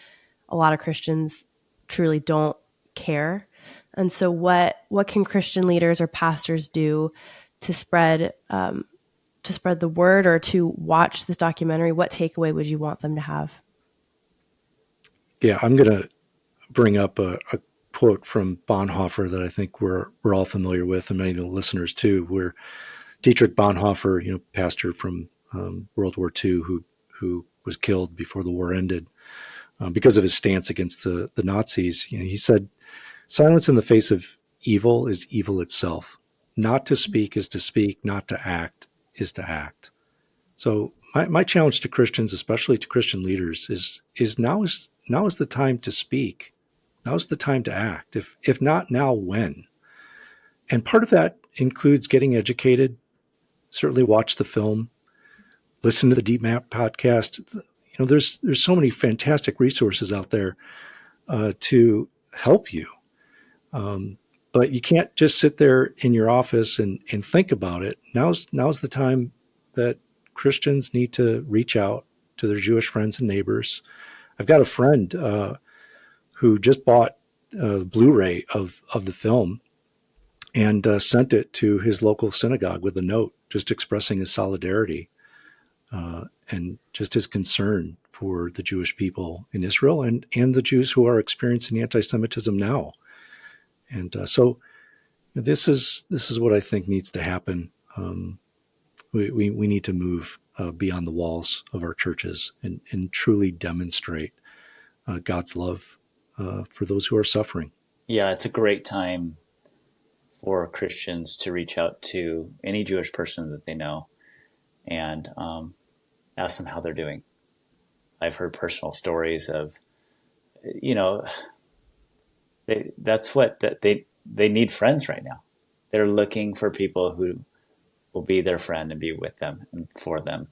a lot of Christians truly don't care. And so what can Christian leaders or pastors do to spread the word or to watch this documentary? What takeaway would you want them to have? Yeah, I'm going to bring up a quote from Bonhoeffer that I think we're all familiar with, and many of the listeners too, where Dietrich Bonhoeffer, pastor from World War II, who was killed before the war ended because of his stance against the Nazis. He said, "Silence in the face of evil is evil itself. Not to speak is to speak. Not to act is to act." So my challenge to Christians, especially to Christian leaders, is now is the time to speak. Now is the time to act. If not now, when? And part of that includes getting educated. Certainly watch the film, listen to the Deep Map podcast. There's so many fantastic resources out there to help you. But you can't just sit there in your office and think about it. Now's the time that Christians need to reach out to their Jewish friends and neighbors. I've got a friend who just bought the Blu-ray of the film and sent it to his local synagogue with a note just expressing his solidarity and just his concern for the Jewish people in Israel and the Jews who are experiencing anti-Semitism now. And so this is what I think needs to happen. We need to move beyond the walls of our churches and truly demonstrate God's love for those who are suffering. Yeah, it's a great time for Christians to reach out to any Jewish person that they know and ask them how they're doing. I've heard personal stories of, they need friends right now. They're looking for people who will be their friend and be with them and for them.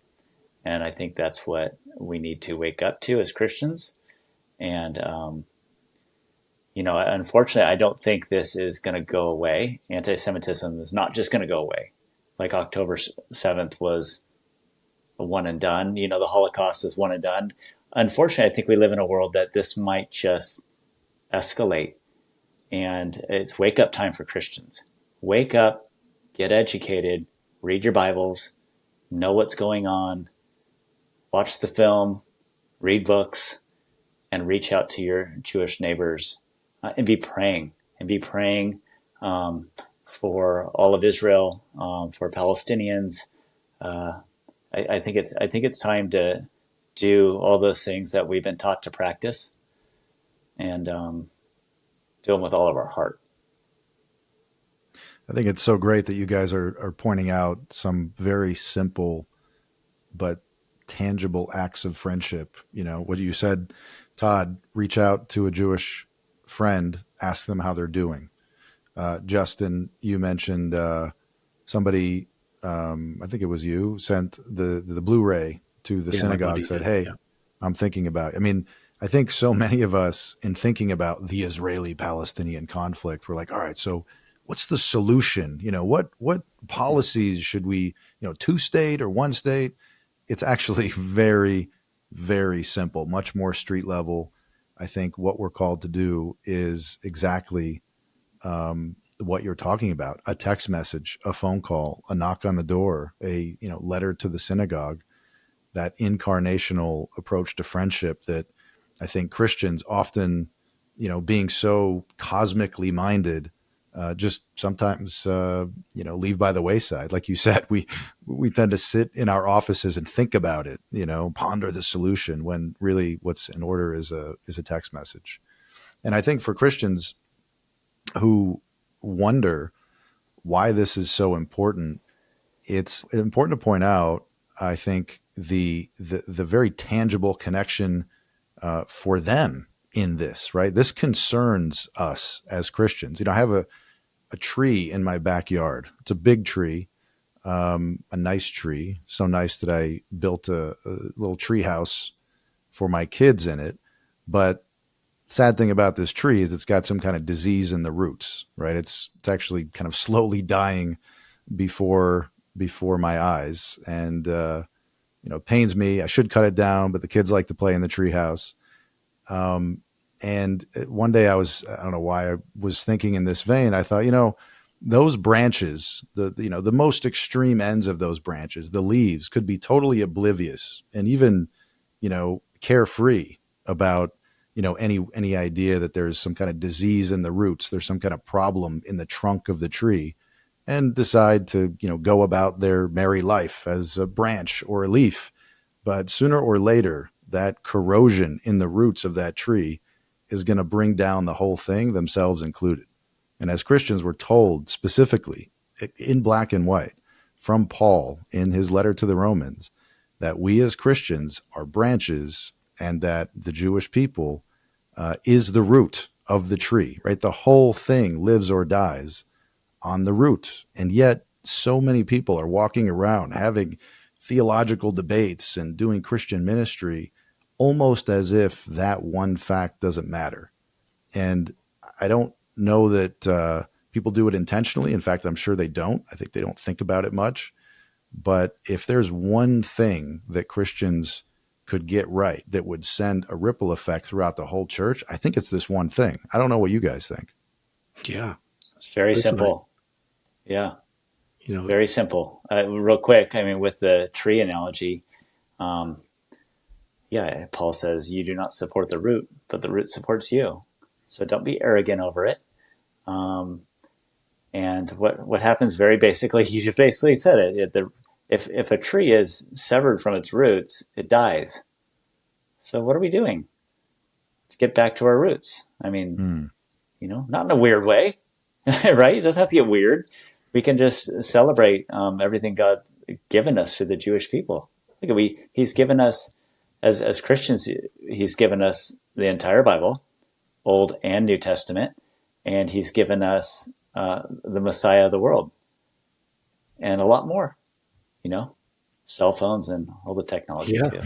And I think that's what we need to wake up to as Christians. And, unfortunately, I don't think this is going to go away. Anti-Semitism is not just going to go away. Like October 7th was a one and done. The Holocaust is one and done. Unfortunately, I think we live in a world that this might just escalate. And it's wake up time for Christians. Wake up, get educated, read your Bibles, know what's going on, watch the film, read books, and reach out to your Jewish neighbors and be praying for all of Israel, for Palestinians. I think it's time to do all those things that we've been taught to practice and do them with all of our heart. I think it's so great that you guys are pointing out some very simple but tangible acts of friendship. What you said, Todd, reach out to a Jewish friend, ask them how they're doing. Justin, you mentioned somebody, I think it was you, sent the Blu-ray to the synagogue, said, "Hey, I'm thinking about it." I mean, I think so many of us, in thinking about the Israeli-Palestinian conflict, we're like, all right, so what's the solution? What policies should we, two-state or one state? It's actually very, very simple, much more street level. I think what we're called to do is exactly what you're talking about: a text message, a phone call, a knock on the door, a letter to the synagogue. That incarnational approach to friendship that I think Christians often, being so cosmically minded, just sometimes, leave by the wayside. Like you said, we tend to sit in our offices and think about it, ponder the solution, when really what's in order is a text message. And I think for Christians who wonder why this is so important, it's important to point out, I think, the very tangible connection for them in this, right? This concerns us as Christians. I have a tree in my backyard. It's a big tree, a nice tree, so nice that I built a little tree house for my kids in it. But sad thing about this tree is it's got some kind of disease in the roots, right? It's actually kind of slowly dying before my eyes, and it pains me. I should cut it down, but the kids like to play in the treehouse. And one day I don't know why I was thinking in this vein. I thought, those branches, the most extreme ends of those branches, the leaves could be totally oblivious and even, carefree about, any idea that there's some kind of disease in the roots, there's some kind of problem in the trunk of the tree, and decide to, go about their merry life as a branch or a leaf. But sooner or later, that corrosion in the roots of that tree is going to bring down the whole thing, themselves included. And as Christians, we're told specifically in black and white from Paul in his letter to the Romans that we as Christians are branches and that the Jewish people is the root of the tree, right? The whole thing lives or dies on the root. And yet so many people are walking around having theological debates and doing Christian ministry almost as if that one fact doesn't matter. And I don't know that people do it intentionally. In fact, I'm sure they don't. I think they don't think about it much. But if there's one thing that Christians could get right that would send a ripple effect throughout the whole church, I think it's this one thing. I don't know what you guys think. Yeah. It's very simple. Right. Yeah. Very simple. Real quick, with the tree analogy, Paul says, you do not support the root, but the root supports you. So don't be arrogant over it. And what happens very basically, you basically said it. If a tree is severed from its roots, it dies. So what are we doing? Let's get back to our roots. Not in a weird way, right? It doesn't have to get weird. We can just celebrate everything God's given us through the Jewish people. He's given us, as Christians, he's given us the entire Bible, Old and New Testament, and he's given us the Messiah of the world, and a lot more, cell phones and all the technology too.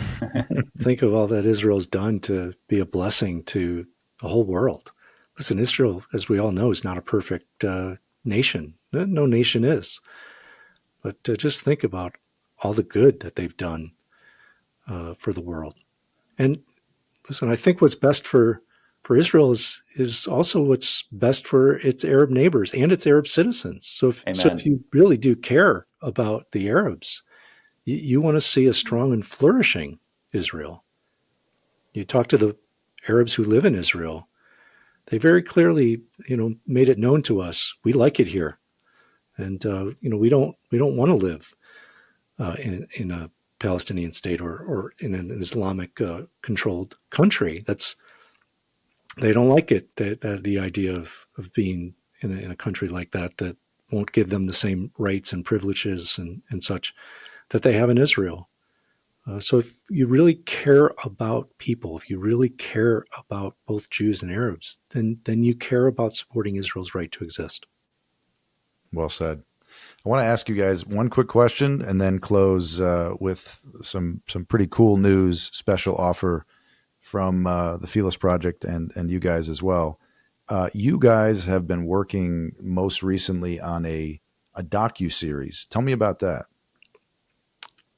Think of all that Israel's done to be a blessing to the whole world. Listen, Israel, as we all know, is not a perfect nation. No nation is. But just think about all the good that they've done for the world. And listen, I think what's best for Israel is also what's best for its Arab neighbors and its Arab citizens. So if you really do care about the Arabs, you want to see a strong and flourishing Israel. You talk to the Arabs who live in Israel, they very clearly, made it known to us, we like it here. And, we don't want to live in a Palestinian state or in an Islamic controlled country. They don't like it, the idea of being in a country like that won't give them the same rights and privileges and such that they have in Israel. So if you really care about people, if you really care about both Jews and Arabs, then you care about supporting Israel's right to exist. Well said. I want to ask you guys one quick question and then close with some pretty cool news, special offer from the Philos Project and you guys as well. You guys have been working most recently on a docu-series. Tell me about that.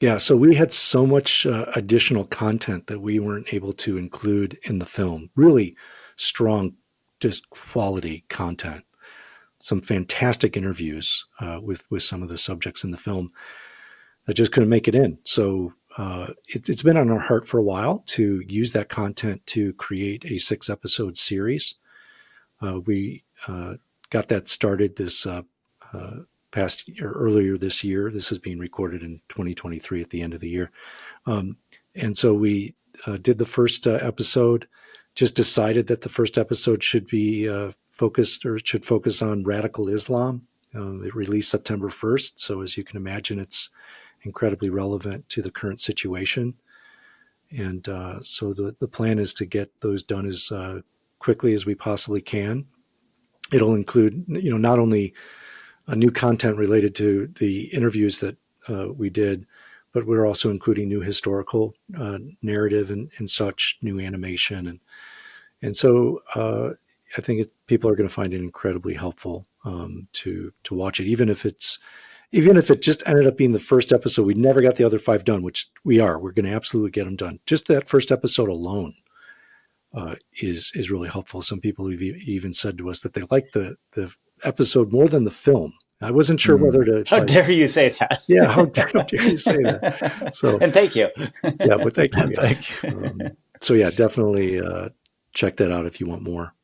Yeah, so we had so much additional content that we weren't able to include in the film. Really strong, just quality content. Some fantastic interviews with some of the subjects in the film that just couldn't make it in. So it's been on our heart for a while to use that content to create a 6-episode series. We got that started this past year, earlier this year. This is being recorded in 2023 at the end of the year. And so we did the first episode, just decided that the first episode should be should focus on radical Islam. It released September 1st. So as you can imagine, it's incredibly relevant to the current situation. And so the plan is to get those done as quickly as we possibly can. It'll include, not only new content related to the interviews that we did, but we're also including new historical narrative and such, new animation. And so I think people are going to find it incredibly helpful to watch it, even if it just ended up being the first episode. We never got the other 5 done, which we're going to absolutely get them done. Just that first episode alone is really helpful. Some people have even said to us that they like the episode more than the film. I wasn't sure whether to. How dare you say that? Yeah, how dare you say that? So, and thank you. Yeah, but thank you. Yeah. Thank you. So yeah, definitely check that out if you want more.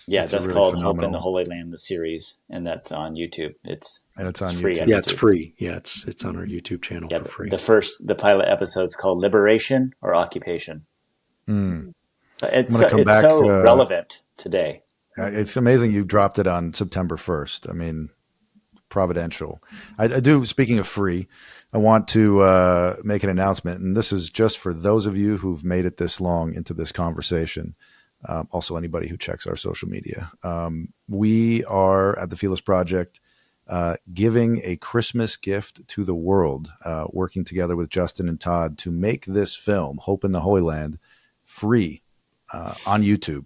Yeah, It's that's really called phenomenal. Hope in the Holy Land, the series, and that's on YouTube. It's on free YouTube. on Yeah, YouTube. it's free. Yeah, it's on our YouTube channel for free. The pilot episode's called Liberation or Occupation. Mm. So it's back, so relevant today. It's amazing you dropped it on September 1st. I mean, providential. I do. Speaking of free, I want to make an announcement, and this is just for those of you who've made it this long into this conversation. Also, anybody who checks our social media. We are at the Philos Project giving a Christmas gift to the world, working together with Justin and Todd to make this film, Hope in the Holy Land, free on YouTube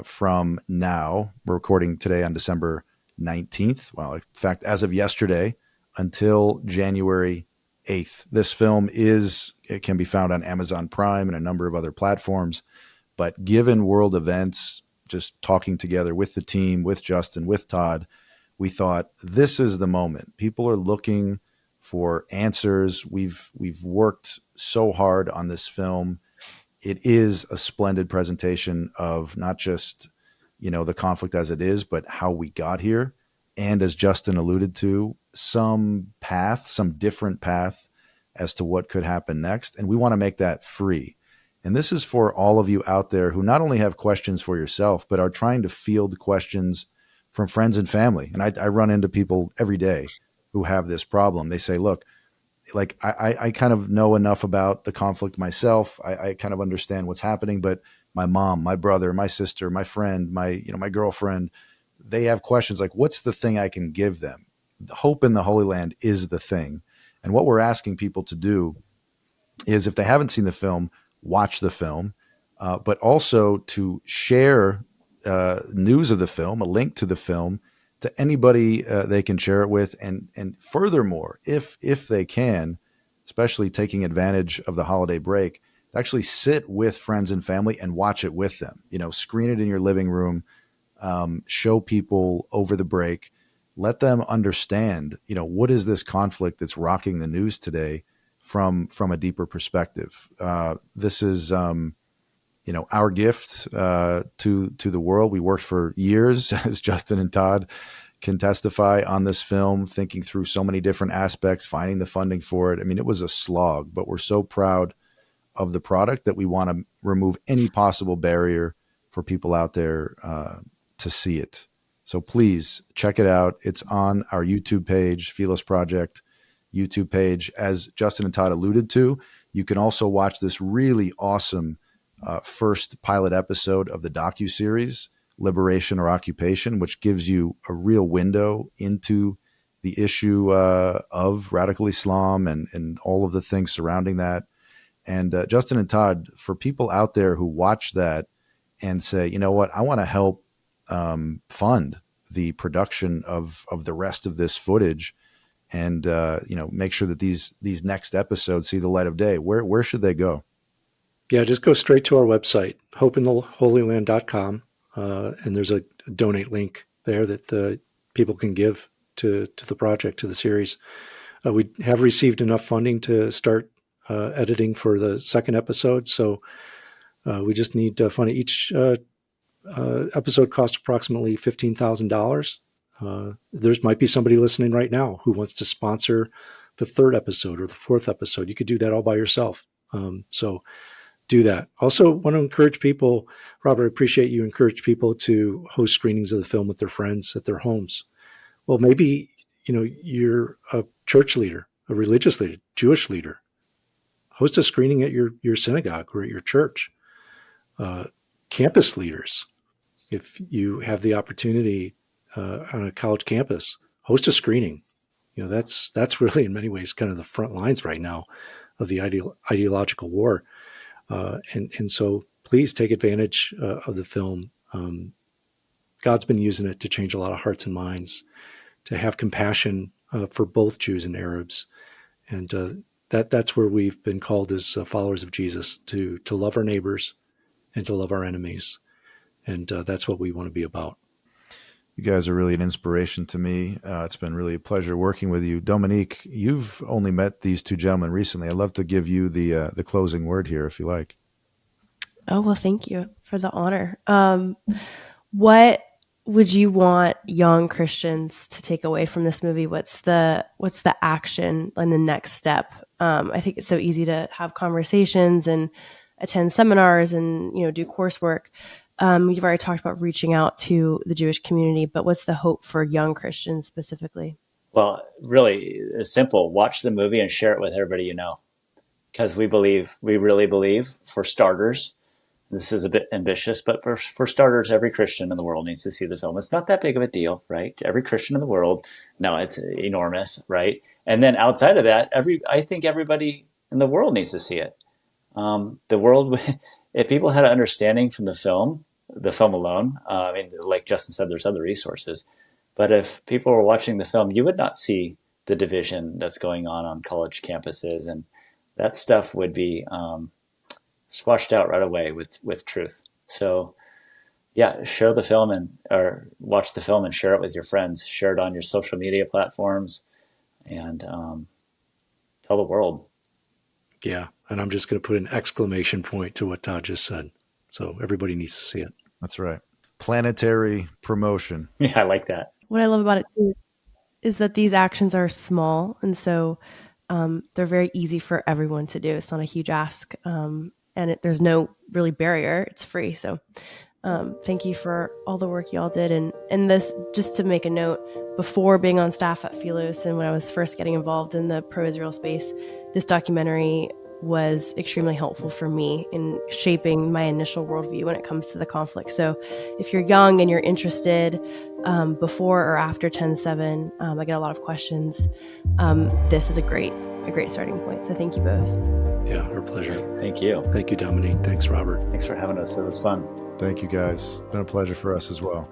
from now. We're recording today on December 19th. Well, in fact, as of yesterday until January 8th. This film it can be found on Amazon Prime and a number of other platforms. But given world events, just talking together with the team, with Justin, with Todd, we thought this is the moment. People are looking for answers. We've worked so hard on this film. It is a splendid presentation of not just, the conflict as it is, but how we got here. And as Justin alluded to, some different path as to what could happen next. And we want to make that free. And this is for all of you out there who not only have questions for yourself, but are trying to field questions from friends and family. And I run into people every day who have this problem. They say, look, like I kind of know enough about the conflict myself. I kind of understand what's happening, but my mom, my brother, my sister, my friend, my girlfriend, they have questions like, what's the thing I can give them? Hope in the Holy Land is the thing. And what we're asking people to do is, if they haven't seen the film, watch the film, but also to share news of the film, a link to the film, to anybody they can share it with. And furthermore, if they can, especially taking advantage of the holiday break, actually sit with friends and family and watch it with them. Screen it in your living room, show people over the break, let them understand, what is this conflict that's rocking the news today from a deeper perspective. This is, our gift to the world. We worked for years, as Justin and Todd can testify, on this film, thinking through so many different aspects, finding the funding for it. I mean, it was a slog, but we're so proud of the product that we want to remove any possible barrier for people out there to see it. So please check it out. It's on our YouTube page, Philos Project YouTube page. As Justin and Todd alluded to, you can also watch this really awesome first pilot episode of the docuseries, Liberation or Occupation, which gives you a real window into the issue of radical Islam and all of the things surrounding that. And Justin and Todd, for people out there who watch that and say, you know what, I want to help fund the production of the rest of this footage, and make sure that these next episodes see the light of day. Where should they go? Yeah, just go straight to our website, hopeintheholyland.com, and there's a donate link there that people can give to the project, to the series. We have received enough funding to start editing for the second episode, so we just need to fund it. Each episode costs approximately $15,000. There might be somebody listening right now who wants to sponsor the third episode or the fourth episode. You could do that all by yourself. So do that. Also want to encourage people, Robert, I appreciate you encourage people to host screenings of the film with their friends at their homes. Well, maybe, you're a church leader, a religious leader, Jewish leader. Host a screening at your synagogue or at your church. Campus leaders, if you have the opportunity on a college campus, host a screening. That's really in many ways kind of the front lines right now of the ideological war. And so please take advantage of the film. God's been using it to change a lot of hearts and minds, to have compassion for both Jews and Arabs. And that's where we've been called as followers of Jesus, to love our neighbors and to love our enemies. And that's what we want to be about. You guys are really an inspiration to me. It's been really a pleasure working with you. Dominique, you've only met these two gentlemen recently. I'd love to give you the closing word here, if you like. Oh, well, thank you for the honor. What would you want young Christians to take away from this movie? What's the action and the next step? I think it's so easy to have conversations and attend seminars and do coursework. You've already talked about reaching out to the Jewish community, but what's the hope for young Christians specifically? Well, really, it's simple. Watch the movie and share it with everybody you know. Because we really believe, for starters, this is a bit ambitious, but for starters, every Christian in the world needs to see the film. It's not that big of a deal, right? Every Christian in the world. No, it's enormous, right? And then outside of that, I think everybody in the world needs to see it. The world, if people had an understanding from the film alone, I mean, like Justin said, there's other resources. But if people were watching the film, you would not see the division that's going on college campuses, and that stuff would be squashed out right away with truth. So, yeah, show the film or watch the film and share it with your friends. Share it on your social media platforms, and tell the world. Yeah, and I'm just going to put an exclamation point to what Todd just said. So everybody needs to see it. That's right. Planetary promotion. Yeah, I like that. What I love about it too is that these actions are small, and so they're very easy for everyone to do. It's not a huge ask, and there's no really barrier. It's free. So thank you for all the work y'all did. And this, just to make a note, before being on staff at Philos and when I was first getting involved in the pro-Israel space, this documentary was extremely helpful for me in shaping my initial worldview when it comes to the conflict. So if you're young and you're interested before or after 10/7, I get a lot of questions. This is a great starting point. So thank you both. Yeah, our pleasure. Thank you. Thank you, Dominique. Thanks, Robert. Thanks for having us. It was fun. Thank you, guys. It's been a pleasure for us as well.